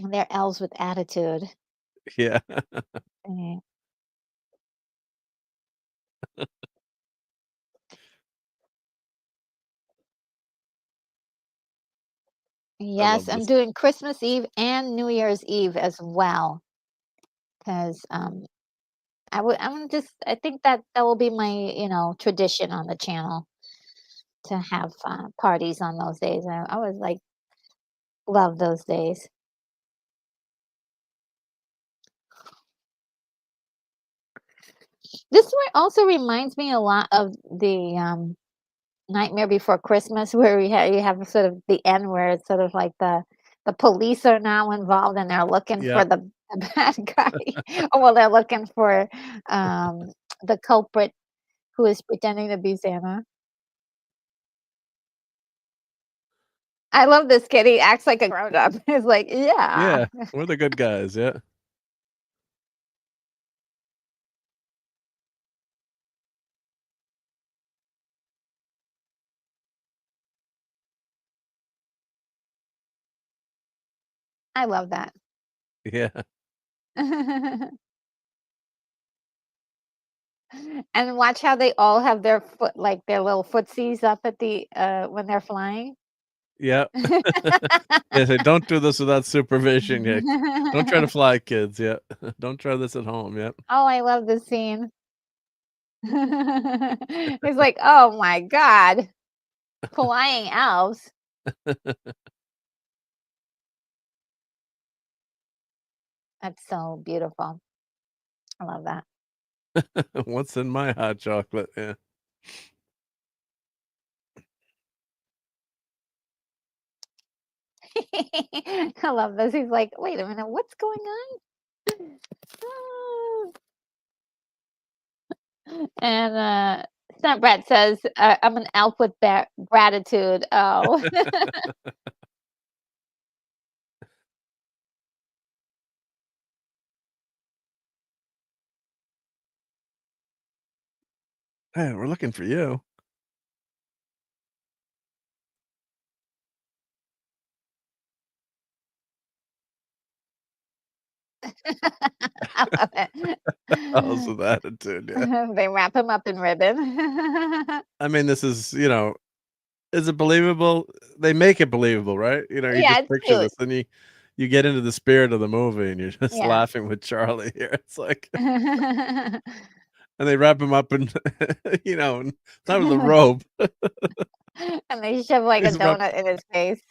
They're elves with attitude. Yeah. Mm. I Yes, love I'm this. doing Christmas Eve and New Year's Eve as well, 'cause, I think that that will be my, tradition on the channel to have, parties on those days. I was like, love those days. This one also reminds me a lot of the, Nightmare Before Christmas where you have sort of the end where it's sort of like the police are now involved and they're looking for Yep. the bad guy. Oh, well, they're looking for, um, the culprit who is pretending to be Santa. I love this kid, he acts like a grown up. He's like, "Yeah." Yeah, we're the good guys, yeah. I love that. Yeah. And watch how they all have their foot like, their little footsies up at the, when they're flying. Yep. They say, "Don't do this without supervision, yeah. Don't try to fly, kids, yeah. Don't try this at home, yep." Oh, I love this scene. He's like, "Oh my god, flying elves." That's so beautiful. I love that. "What's in my hot chocolate?" Yeah. I love this. He's like, "Wait a minute, what's going on?" And, Stunt Brat says, "I'm an elf with gratitude." Oh. "Hey, we're looking for you." I love it. Elves with attitude, yeah. They wrap him up in ribbon. I mean, this is, is it believable? They make it believable, right? You Yeah, just it's picture cute. this, and you get into the spirit of the movie, and you're just Yeah. laughing with Charlie here. It's like and they wrap him up in, not with a robe. And they shove, like, a He's wrapped donut in his face.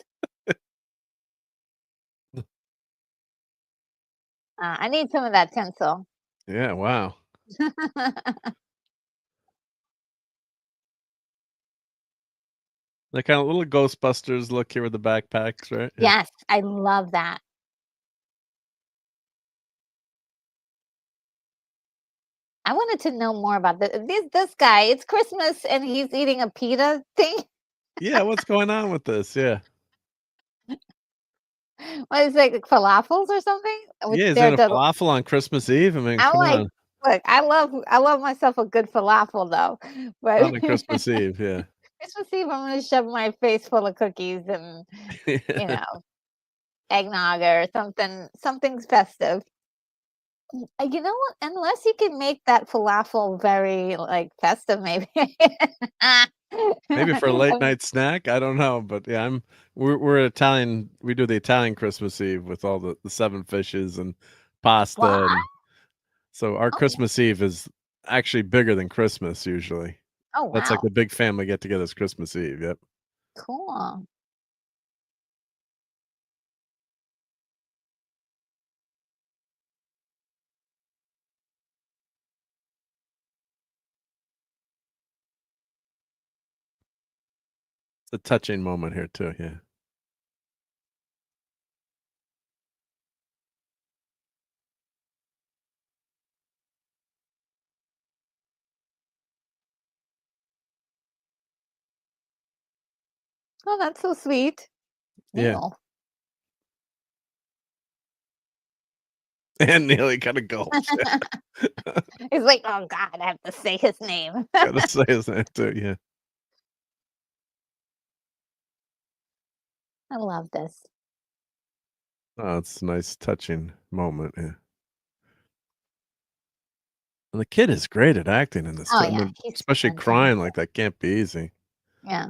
I need some of that tinsel. Yeah, wow. The kinda little Ghostbusters look here with the backpacks, right? Yeah. Yes, I love that. I wanted to know more about this guy. It's Christmas and he's eating a pita thing. Yeah, what's going on with this? Yeah. What is it, like falafels or something? With Yeah, he's their in a the falafel on Christmas Eve, I mean, I'm come like, on. look, I love myself a good falafel though, but Not on Christmas Eve, yeah. Christmas Eve, I'm gonna shove my face full of cookies and, you know, eggnog or something's festive. You know what? Unless you can make that falafel very, like, festive, maybe. Maybe for a late night snack, I don't know, but yeah, we're Italian. We do the Italian Christmas Eve with all the 7 fishes and pasta, What? and so our Oh, Christmas Eve is actually bigger than Christmas usually. oh, That's like wow. the big family get-together is Christmas Eve, yep. Cool. It's a touching moment here too, yeah. Oh, that's so sweet. Yeah, Neil. and Neil, he kinda gulps, He's like, "Oh god, I have to say his name." gotta say his name too, yeah. I love this. Oh, it's a nice touching moment, yeah. And the kid is great at acting in this Oh, too, I yeah, mean, he's especially crying fantastic. like that can't be easy. Yeah.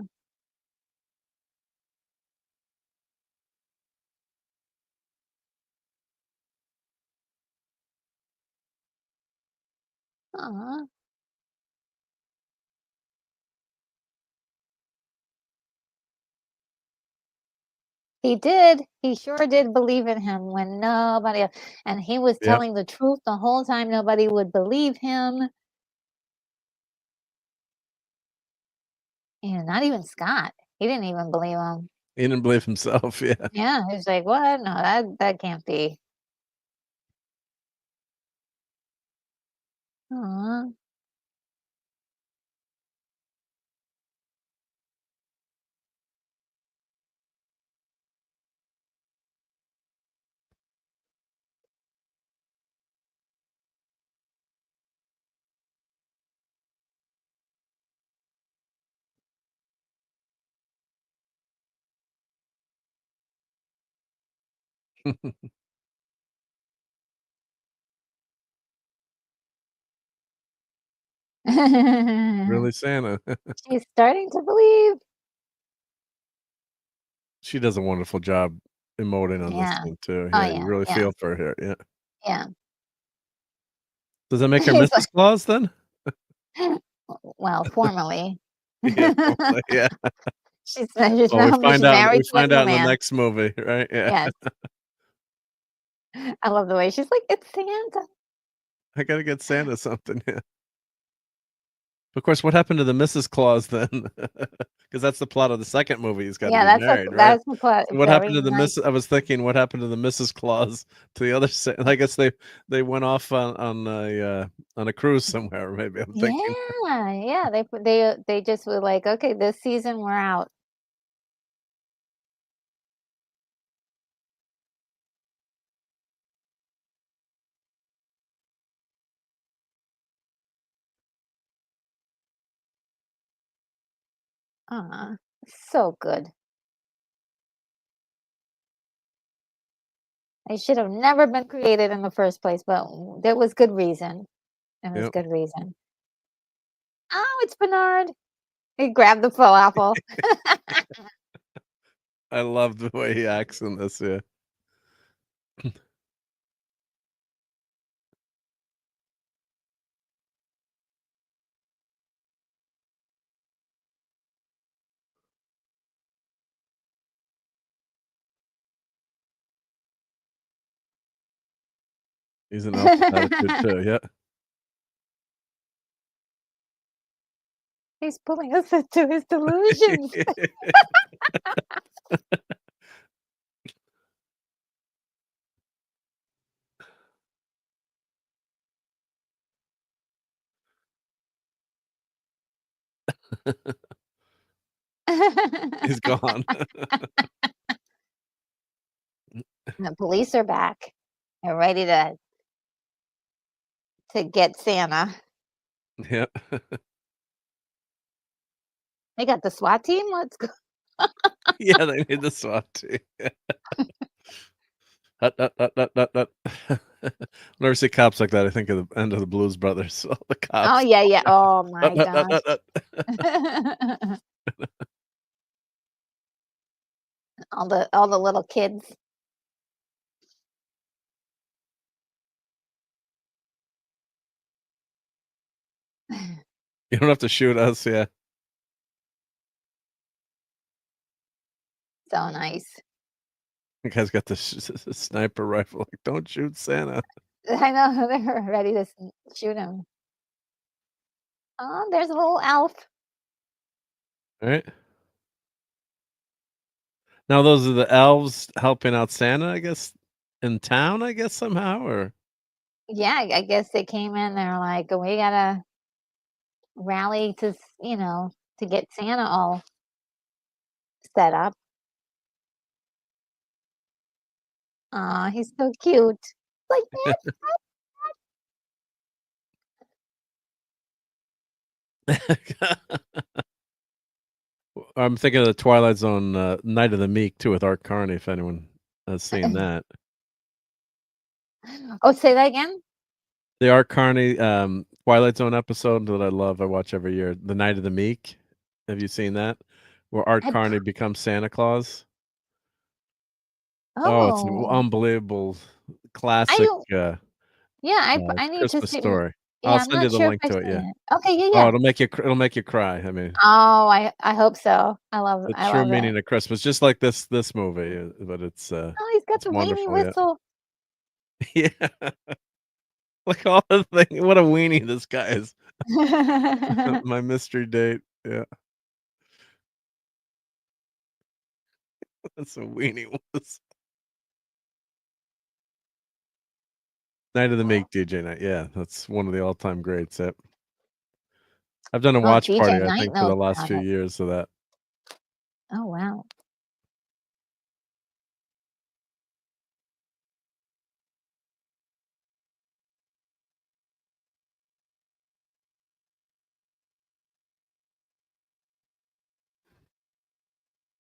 Aw. He did. He sure did believe in him when nobody el and he was Yep, telling the truth the whole time, nobody would believe him, and not even Scott. He didn't even believe him. he didn't believe himself, yeah. Yeah, he was like, "What? No, that can't be." Aw. Really Santa. She's starting to believe. She does a wonderful job emoting on this Yeah. one too, Oh, yeah, you yeah, really yeah, feel for her, yeah. yeah. Does that make her He's like Mrs. Claus then? well, formally. Yeah, probably, yeah. She's Well, she's we married to a find new out in the man. next movie, right? Yeah. Yes. I love the way she's like, "It's Santa." I gotta get Santa something, yeah. Of course, what happened to the Mrs. Claus then? Because that's the plot of the 2nd movie, he's gotta Yeah, be married, right? that's the plot So what happened very to the nice. Miss I was thinking, what happened to the Mrs. Claus to the other sa I guess they went off on a cruise somewhere, maybe, I'm thinking. Yeah, yeah, they just were like, "Okay, this season we're out." Aw, so good. They should have never been created in the first place, but there was good reason. There was Yep. good reason. "Oh, it's Bernard." He grabbed the falafel. I love the way he acts in this, yeah. He's an elf with attitude too, yeah. He's pulling us into his delusions. He's gone. The police are back. They're ready to get Santa. Yep. They got the SWAT team? Let's go. Yeah, they need the SWAT team. Hut, hut, hut, hut, hut, hut. Whenever I see cops like that, I think of the end of the Blues Brothers. All the Oh, cops. yeah, yeah. Oh Hut, my hut, hut, gosh. hut, hut. All the little kids. You don't have to shoot us, yeah. So nice. The guy's got the sniper rifle, like, "Don't shoot Santa." I know, they're ready to shoot him. Oh, there's a little elf. Right? Now those are the elves helping out Santa, I guess, in town, I guess, somehow, or Yeah, I guess they came in, they're like, "We gotta rally to get Santa all set up." Aw, he's so cute. Like, I'm thinking of the Twilight Zone, Night of the Meek too with Art Carney, if anyone has seen that. oh, say that again? The Art Carney, Twilight Zone episode that I love, I watch every year, The Night of the Meek. Have you seen that? Where Art I Carney pro becomes Santa Claus? Oh, it's an Oh, unbelievable I classic, don't yeah, I need to Christmas see story. I'll yeah, I'm send you not the sure if link I've to it, yeah. seen it. Okay, yeah, Oh, yeah. it'll make you cry, I mean, Oh, I hope so. the I true love it. meaning of Christmas, just like this movie, but Oh, he's got it's the weenie wonderful, yeah. whistle. Yeah, like all the thing what a weenie this guy is. My mystery date, yeah, that's a weenie was Night of the Meek DJ night, yeah, that's one of the all-time greats, yep. I've done a Oh, watch DJ party, I Knight think, for knows the last about few it. years of that. Oh, wow.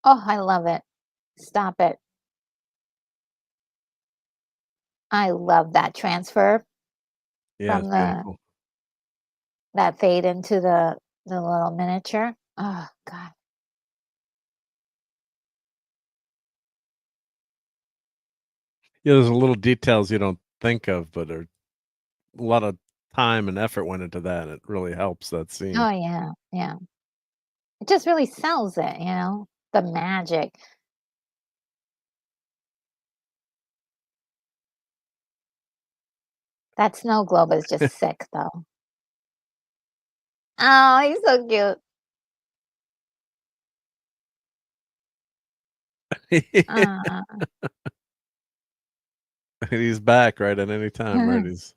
Oh, I love it. Stop it. I love that transfer Yeah, from it's the beautiful. that fade into the little miniature. Oh, god. Yeah, there's a little details you don't think of, but are a lot of time and effort went into that, it really helps that scene. Oh, yeah, yeah. It just really sells it, the magic. That snow globe is just sick, though. Oh, he's so cute. Aw. He's back, right, at any time, right? He's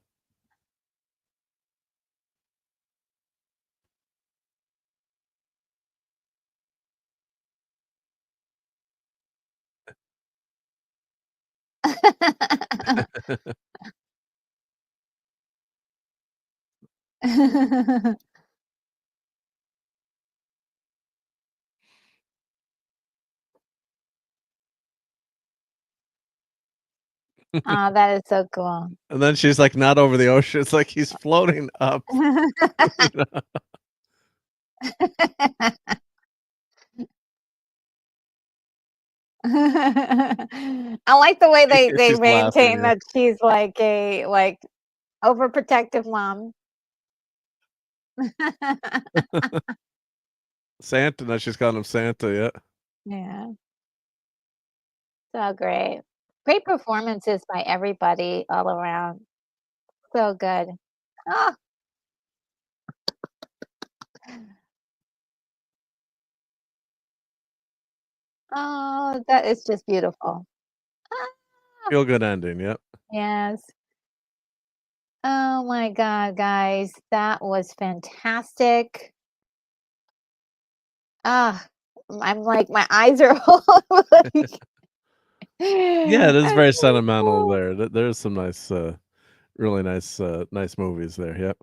Oh, that is so cool. and then she's, like, not over the ocean, it's like he's floating up, you know? I like the way they She's laughing, maintain yeah. that she's like a, overprotective mom. Santa, now she's calling him Santa, yeah. Yeah, so great. Great performances by everybody all around. So good. Oh, oh, that is just beautiful. Ah, Feel good ending, yep. yes. Oh my god, guys, that was fantastic. Ah, I'm like my eyes are all like Yeah, it is that's very so sentimental cool. there. There's some nice, really nice, nice movies there, yep.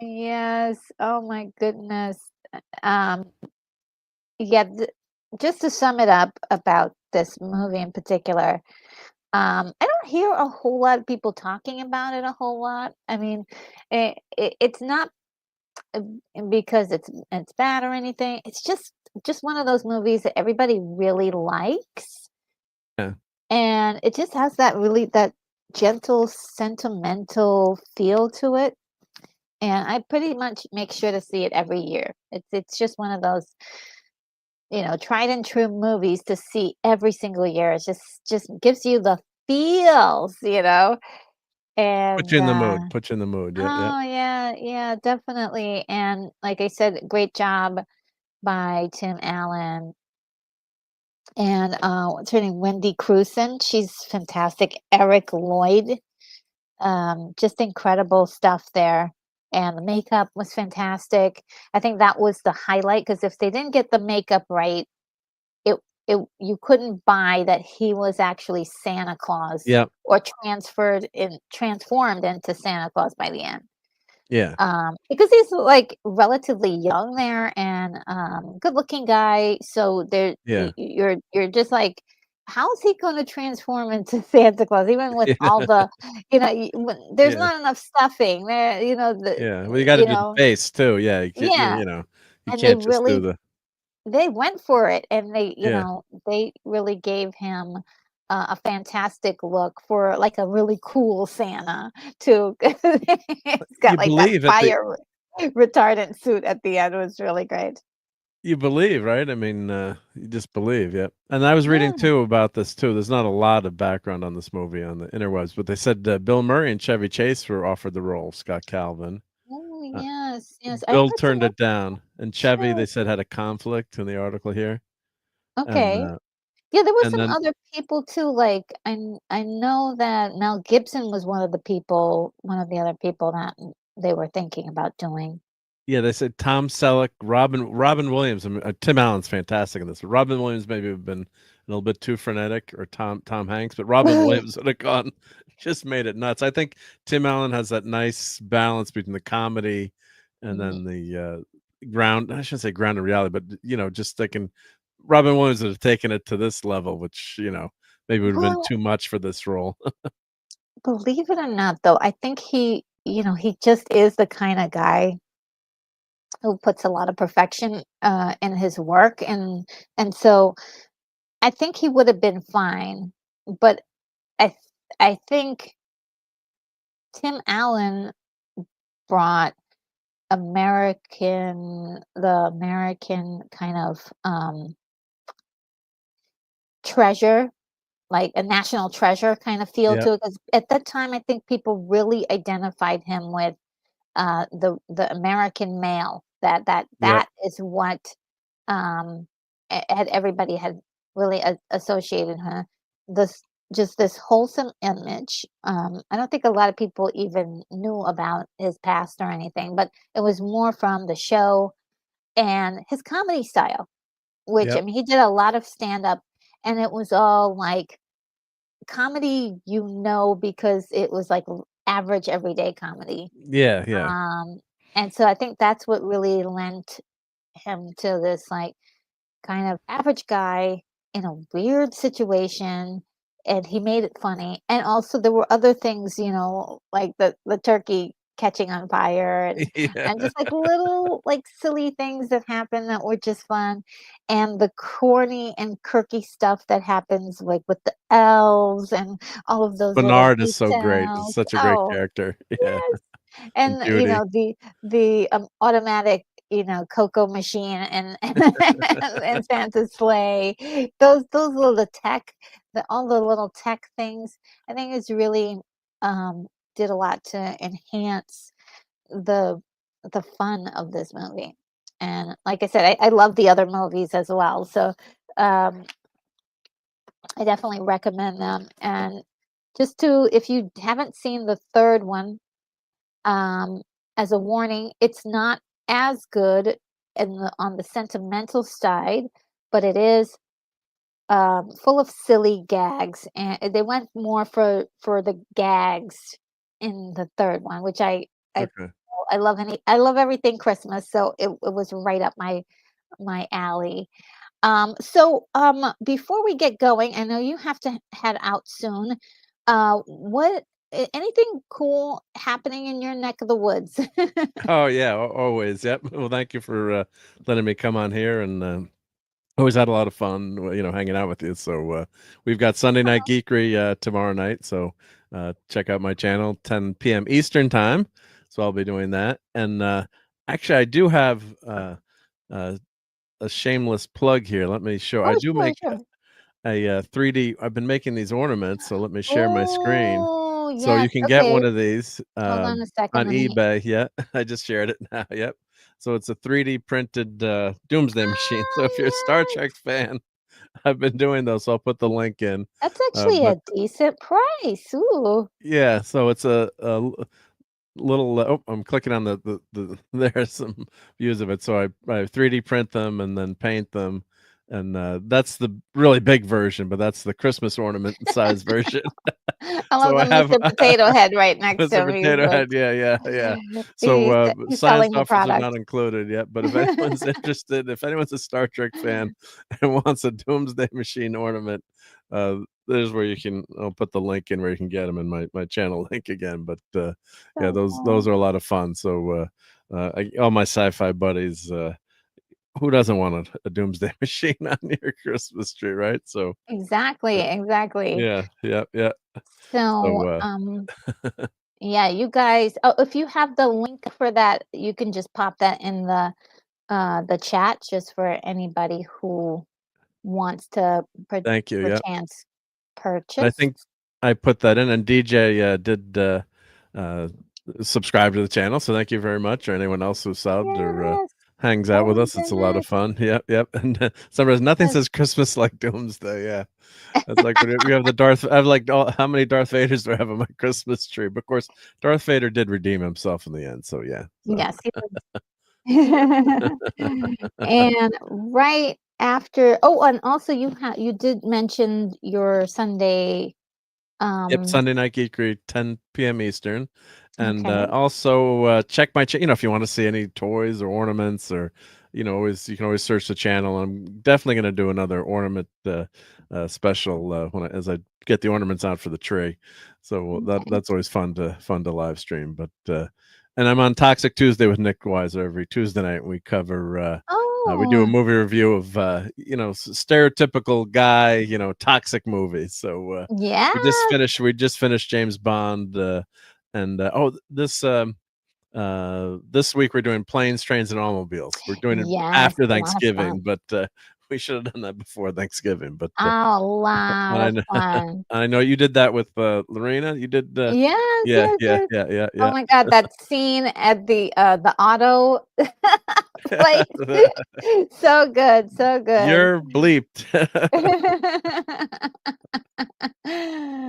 Yes. Oh my goodness. Um, yeah, just to sum it up about this movie in particular, I don't hear a whole lot of people talking about it a whole lot. I mean, it's not because it's bad or anything. It's just one of those movies that everybody really likes, Yeah. and it just has that really that gentle, sentimental feel to it. And I pretty much make sure to see it every year. It's just one of those, tried and true movies to see every single year. It just gives you the feels. Put you And in the mood, put you in the mood. Yep, yep. oh yeah, yeah, definitely. And like I said, great job by Tim Allen and what's her name? Wendy Crewson. She's fantastic. Eric Lloyd. Just incredible stuff there. And the makeup was fantastic. I think that was the highlight because if they didn't get the makeup right, it you couldn't buy that he was actually Santa Claus Yep. or transformed into Santa Claus by the end. Yeah. Because he's, like, relatively young there and, good-looking guy, so there Yeah. you're just like, "How is he gonna transform into Santa Claus?" Even with all Yeah. the y when there's Yeah. not enough stuffing there, Yeah. Well, you gotta do the face too. Yeah. You can't Yeah, you and they can't just do really the they went for it, and yeah. they really gave him a fantastic look for, like, a really cool Santa too. He's got, You like, that believe at the fire retardant suit at the end. It was really great. You believe, right? I mean, you just believe, yep. And I was reading Yeah. too about this too. There's not a lot of background on this movie on the interwebs, but they said Bill Murray and Chevy Chase were offered the role, Scott Calvin. Oh, Uh, yes, yes. I Bill heard some turned other it down, and Chevy, too. they said, had a conflict in the article here. And Okay. Yeah, there were and some then other people too, like, I know that Mel Gibson was one of the other people that they were thinking about doing. yeah, they said Tom Selleck, Robin Williams. I mean, Tim Allen's fantastic in this. But Robin Williams maybe have been a little bit too frenetic, or Tom Hanks, but Robin Williams would have gone, just made it nuts. I think Tim Allen has that nice balance between the comedy and Mhm. then the ground. I shouldn't say ground in reality, but just thinking Robin Williams would have taken it to this level, which maybe would have been Well, too much for this role. believe it or not, though, I think he just is the kinda guy who puts a lot of perfection, in his work, and so I think he would have been fine, but I th I think Tim Allen brought the American kind of, treasure, like a national treasure kind of feel Yep, to it. Because at that time, I think people really identified him with the American male. yep, That is what had everybody had really associated her this just this wholesome image. I don't think a lot of people even knew about his past or anything, but it was more from the show and his comedy style, which I yep. mean, he did a lot of stand up, and it was all like comedy, because it was like average everyday comedy. Yeah, yeah. Um, and so I think that's what really lent him to this, like, kind of average guy in a weird situation, and he made it funny. And also there were other things, like the turkey catching on fire Yeah. and just like little like silly things that happen that were just fun. And the corny and quirky stuff that happens like with the elves and all of those little Bernard is so great. It's details. such a great Oh, character. Yeah, yes. and And, Judy. the automatic, cocoa machine and and Santa's sleigh, those little tech all the little tech things, I think it's really, did a lot to enhance the the fun of this movie. And like I said, I love the other movies as well, so, um, I definitely recommend them. And just to if you haven't seen the 3rd one, um, as a warning, it's not as good on the sentimental side, but it is full of silly gags, and they went more for the gags in the 3rd one, which I Okay. I love everything Christmas, so it was right up my alley. Before we get going, I know you have to head out soon. What anything cool happening in your neck of the woods? Oh yeah, always. Yep. Well, thank you for letting me come on here, and always had a lot of fun, hanging out with you. So we've got Sunday Night Geekery tomorrow night. So check out my channel, 10 p.m. Eastern time. So I'll be doing that. And actually, I do have uh, a shameless plug here. Let me show. I Oh, do sure, make sure. a 3D. I've been making these ornaments, so let me share my screen. Oh, So yes. you can get Okay. one of these Hold on a second. on Let me. eBay. Yeah, I just shared it now. Yep. So it's a 3D printed doomsday machine. So if you're a Star Oh, Trek fan, I've been doing those. So I'll put the link in. that's actually But a decent price. Ooh. yeah, so it's little. Oh, I'm clicking on the there's some views of it. So I 3D print them and then paint them. And that's the really big version, but that's the Christmas ornament size version. I love So the I have Mr. Potato Head right next Mr. to me. He's Potato like, Head, yeah. So, he's science selling the offers are product. not included yet, but if anyone's interested, if anyone's a Star Trek fan and wants a Doomsday Machine ornament, uh, there's where I'll put the link in where you can get them in my channel link again. But yeah, those Oh, are a lot of fun. So all my sci-fi buddies, who doesn't want a Doomsday Machine on your Christmas tree, right? So exactly, uh, exactly. yeah. So, So yeah, you guys, oh, if you have the link for that, you can just pop that in the chat just for anybody who wants to thank you. Yeah. perchance And I purchase. think I put that in, and DJ did uh, subscribe to the channel. So thank you very much, or anyone else who subbed or Yes. hangs out Oh with my us. It's a lot of goodness. fun. Yep. And somebody says nothing Yes. says Christmas like Doomsday. Yeah, it's like when we have the Darth. I have like how many Darth Vaders do I have on my Christmas tree? But of course, Darth Vader did redeem himself in the end. So yeah. So Yes, he did. And right after, oh, and also you did mention your Sunday, yep, um, Sunday Night Geekery, 10 p.m. Eastern. And okay, also check my if you want to see any toys or ornaments or always you can always search the channel. I'm definitely going to do another ornament special as I get the ornaments out for the tree. So okay. that's always fun to live stream. But and I'm on Toxic Tuesday with Nick Weiser every Tuesday night. We cover we do a Oh, movie review of stereotypical guy, toxic movies. So yes, we just finished James Bond, and this week we're doing planes, trains, and automobiles. We're doing it yes, after a lot of Thanksgiving, fun. but we should have done that before Thanksgiving. But Oh, a lot and I of know, fun. I know you did that with Lorena. You did, Yes, yeah, yes, yeah, yes. yeah, yeah, Oh yeah. my god, that scene at the auto place. So good, so good. You're bleeped.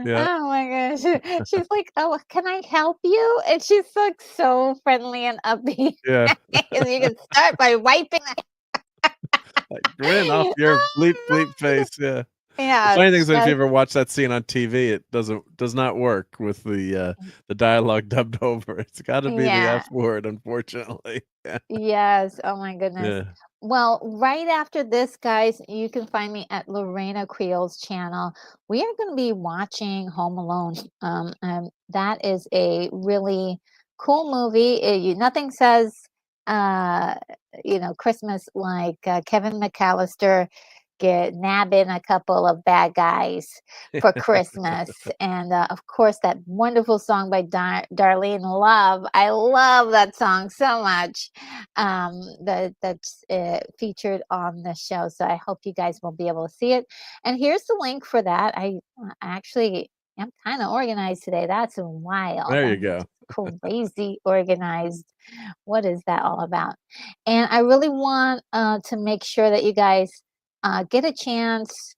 Yeah, Oh my gosh. She's like, "Oh, can I help you?" And she's, like, so friendly and upbeat. yeah. And you can start by wiping the Like, grin off your bleep Oh bleep face. Yeah. The yeah, funny thing is if you just ever watch that scene on TV, it does not work with the dialogue dubbed over. It's gotta be the yeah. F word, unfortunately. Yeah. Yes, oh my goodness. Yeah. Well, right after this, guys, you can find me at Lorena Creel's channel. We are going to be watching Home Alone. That is a really cool movie. Nothing says, uh, Christmas like Kevin McAllister get nabbing a couple of bad guys for Christmas, and of course that wonderful song by Darlene Love. I love that song so much. That's featured on the show. So I hope you guys will be able to see it. And here's the link for that. I actually am kind of organized today. That's wild. There you I'm go. crazy organized. What is that all about? And I really want to make sure that you guys get a chance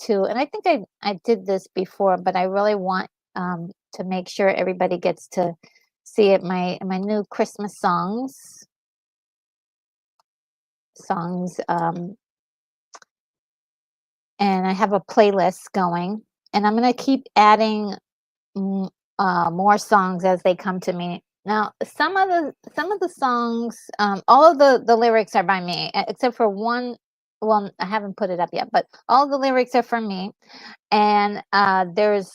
to, and I think I did this before, but I really want to make sure everybody gets to see it. My new Christmas songs, and I have a playlist going, and I'm gonna keep adding mm, more songs as they come to me. Now, some of the songs, all of the lyrics are by me, except for one. well, I haven't put it up yet, but all the lyrics are from me. And there's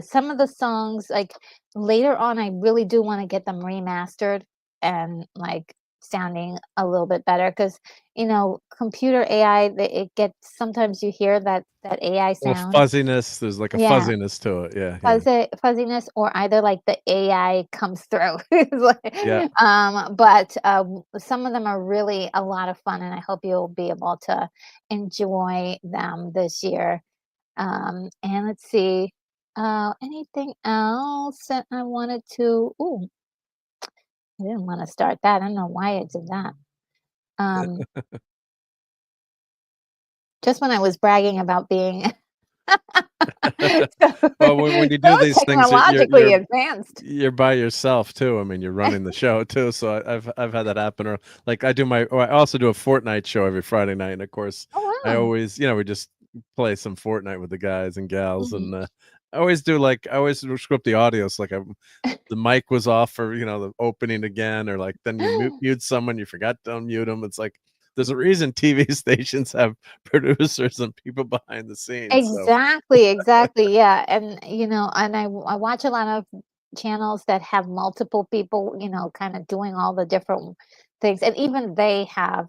some of the songs, like later on, I really do want to get them remastered and like sounding a little bit better because computer AI, it gets sometimes you hear that AI Well, sound. fuzziness. There's like a Yeah, fuzziness to it. Yeah, yeah, fuzziness, or either like the AI comes through. It's yeah. like, but some of them are really a lot of fun, and I hope you'll be able to enjoy them this year. And let's see, anything else that I wanted to? Ooh, I didn't want to start that. I don't know why I did that. Um, just when I was bragging about being so, Well, when you do so these things, technologically advanced. you're by yourself too. I mean, you're running the show too. So I've had that happen. Or like I also do a Fortnite show every Friday night, and of course, Oh I wow. always we just play some Fortnite with the guys and gals, Mhm. and I always script the audio. So like the mic was off for the opening again, or like then you mute someone, you forgot to unmute them. It's like there's a reason TV stations have producers and people behind the scenes. So Exactly, exactly, yeah, and, and I watch a lot of channels that have multiple people, kinda doing all the different things, and even they have,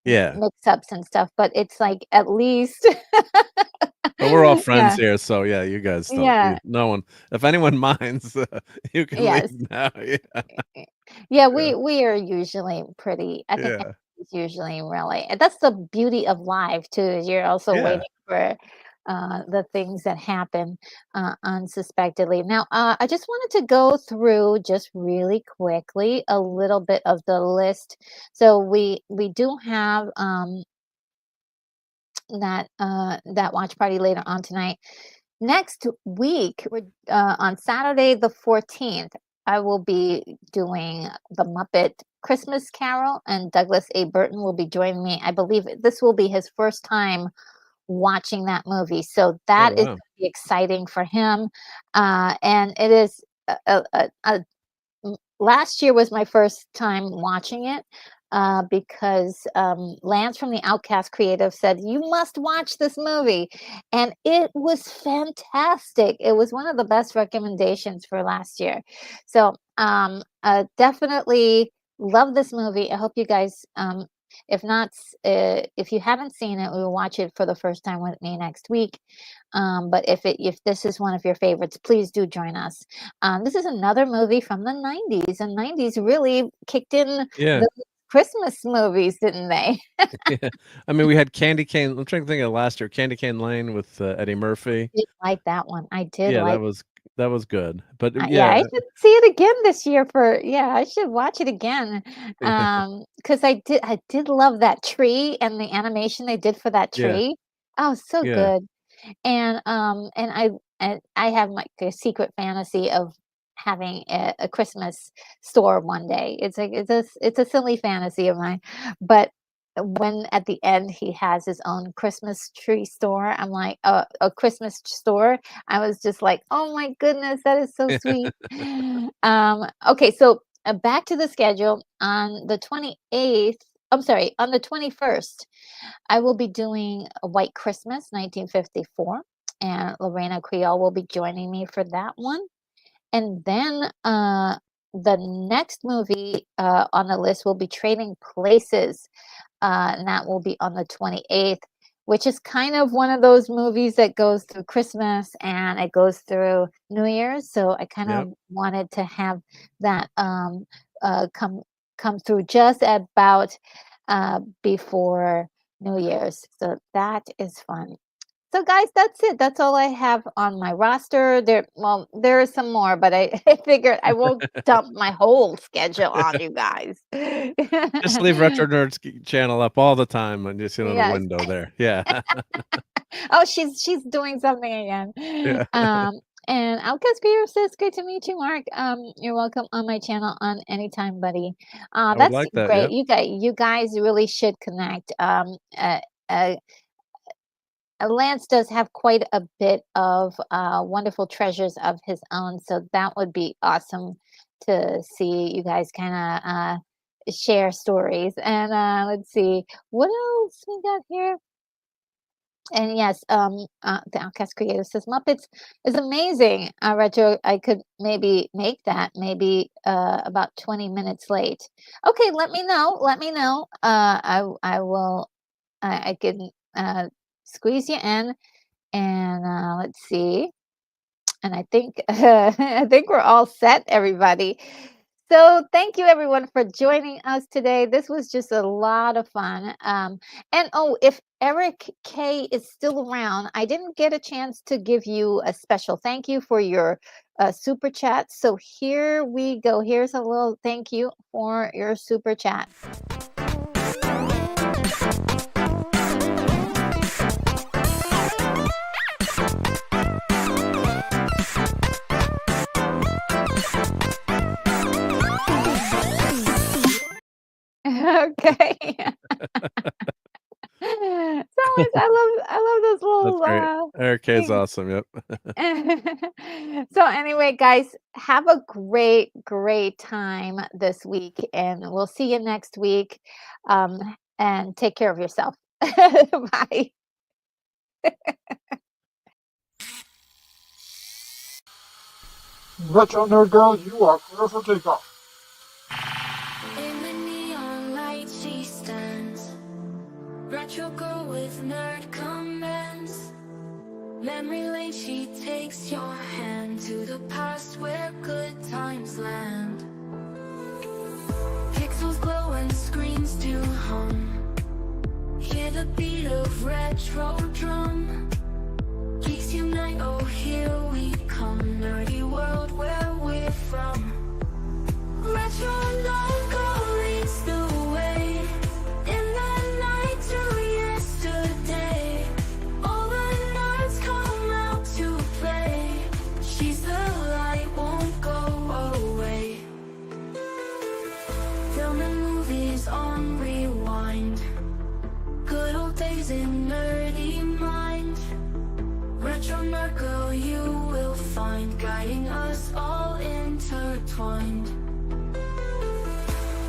yeah. mix-ups and stuff, but it's like, at least But we're all friends Yeah, here, so yeah, you guys don't. yeah, No one. If anyone minds, you can leave yes. now. Yeah, Eh, yeah, yeah, we are usually pretty, I think yeah, it's usually really, and that's the beauty of live too, is you're also yeah, waiting for, the things that happen, unsuspectedly. Now, I just wanted to go through just really quickly a little bit of the list. So we do have, that watch party later on tonight. Next week, we're on Saturday the 14th, I will be doing The Muppet Christmas Carol, and Douglas A. Burton will be joining me. I believe this will be his first time watching that movie, so oh, that is wow. gonna be exciting for him, and it is last year was my first time watching it, because Lance from the Outcast Creative said, "You must watch this movie." And it was fantastic. It was one of the best recommendations for last year. So definitely love this movie. I hope you guys, if not, if you haven't seen it, we will watch it for the first time with me next week. But if this is one of your favorites, please do join us. This is another movie from the 90s, and 90s really kicked in Yeah, the Christmas movies, didn't they? yeah. I mean, we had Candy Cane. I'm trying to think of last year. Candy Cane Lane with Eddie Murphy. Did like that one. I did Yeah, like that was good. But yeah, I yeah, should see it again this year for yeah, I should watch it again. yeah, Because I did love that tree and the animation they did for that yeah, tree. Oh, so yeah, good. And I have, like, a secret fantasy of having a Christmas store one day. It's a silly fantasy of mine, but when at the end he has his own Christmas tree store, I'm like, a Christmas store, I was just like, "Oh my goodness, that is so sweet." Okay, so, back to the schedule. On the 28th, I'm sorry, on the 21st, I will be doing A White Christmas, 1954, and Lorena Creole will be joining me for that one. And then the next movie on the list will be Trading Places, and that will be on the 28th, which is kind of one of those movies that goes through Christmas and it goes through New Year's. So I kind yep. of wanted to have that come through just about before New Year's. So that is fun. So guys, that's it. That's all I have on my roster. There is some more, but I, I figured I won't dump my whole schedule on you guys. Just leave Retro Nerds channel up all the time and just in the Yes. window there. Yeah, Oh, she's doing something again. yeah. And Outcast Creator says, "Great to meet you, Mark. You're welcome on my channel on anytime, buddy." I would That's like that. great. Yep. You guys really should connect. Uh, Lance does have quite a bit of wonderful treasures of his own, so that would be awesome to see you guys kind of share stories. And let's see, what else we got here? And yes, the Outcast Creative says Muppets is amazing. Retro, I could maybe make that maybe about 20 minutes late. Okay, let me know. Let me know. I will. I can squeeze you in, and let's see. And I think I think we're all set, everybody. So thank you everyone for joining us today. This was just a lot of fun. And oh, if Eric K is still around, I didn't get a chance to give you a special thank you for your super chat. So here we go. Here's a little thank you for your super chat. Okay. So much. I love those That's great. little Eric K is things. awesome. Yep. So anyway, guys, have a great, great time this week, and we'll see you next week. And take care of yourself. Bye. Retro Nerd Girl, you are clear for takeoff. In the neon light she stands, retro girl with nerd comments. Memory lane she takes your hand to the past where good times land. Pixels glow and screens do hum, hear the beat of retro drum. Geeks unite, oh here we come, nerdy world where we're from. Retro logo leads the way, in the night to yesterday. All the nerds come out to play, she's the light, won't go away. Film and movies on rewind, good old days in nerdy mind. Retro nerd girl you will find, guiding us all intertwined.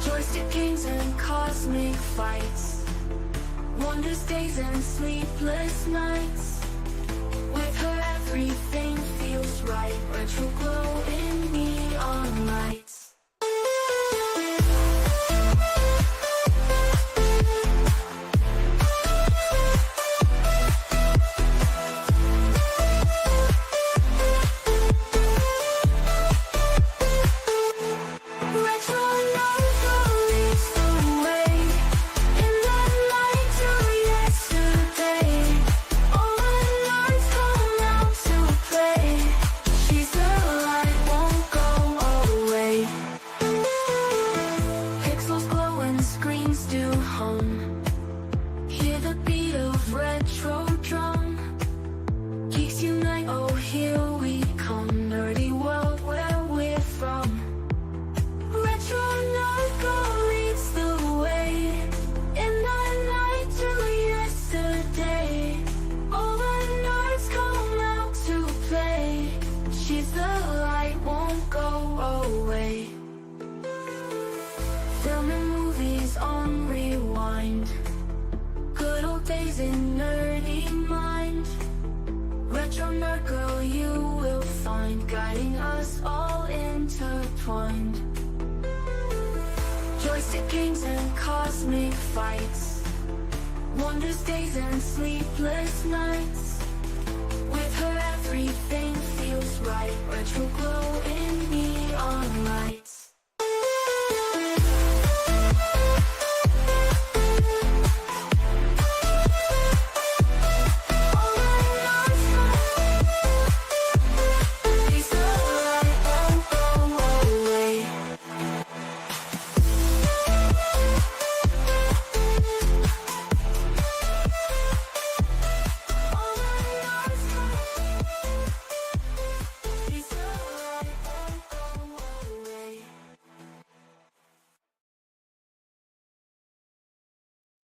Joystick games and cosmic fights, wondrous days and sleepless nights. With her everything feels right, retro glow in neon lights. Guiding us all intertwined. Joystick games and cosmic fights, wondrous days and sleepless nights. With her everything feels right, retro glow in neon light.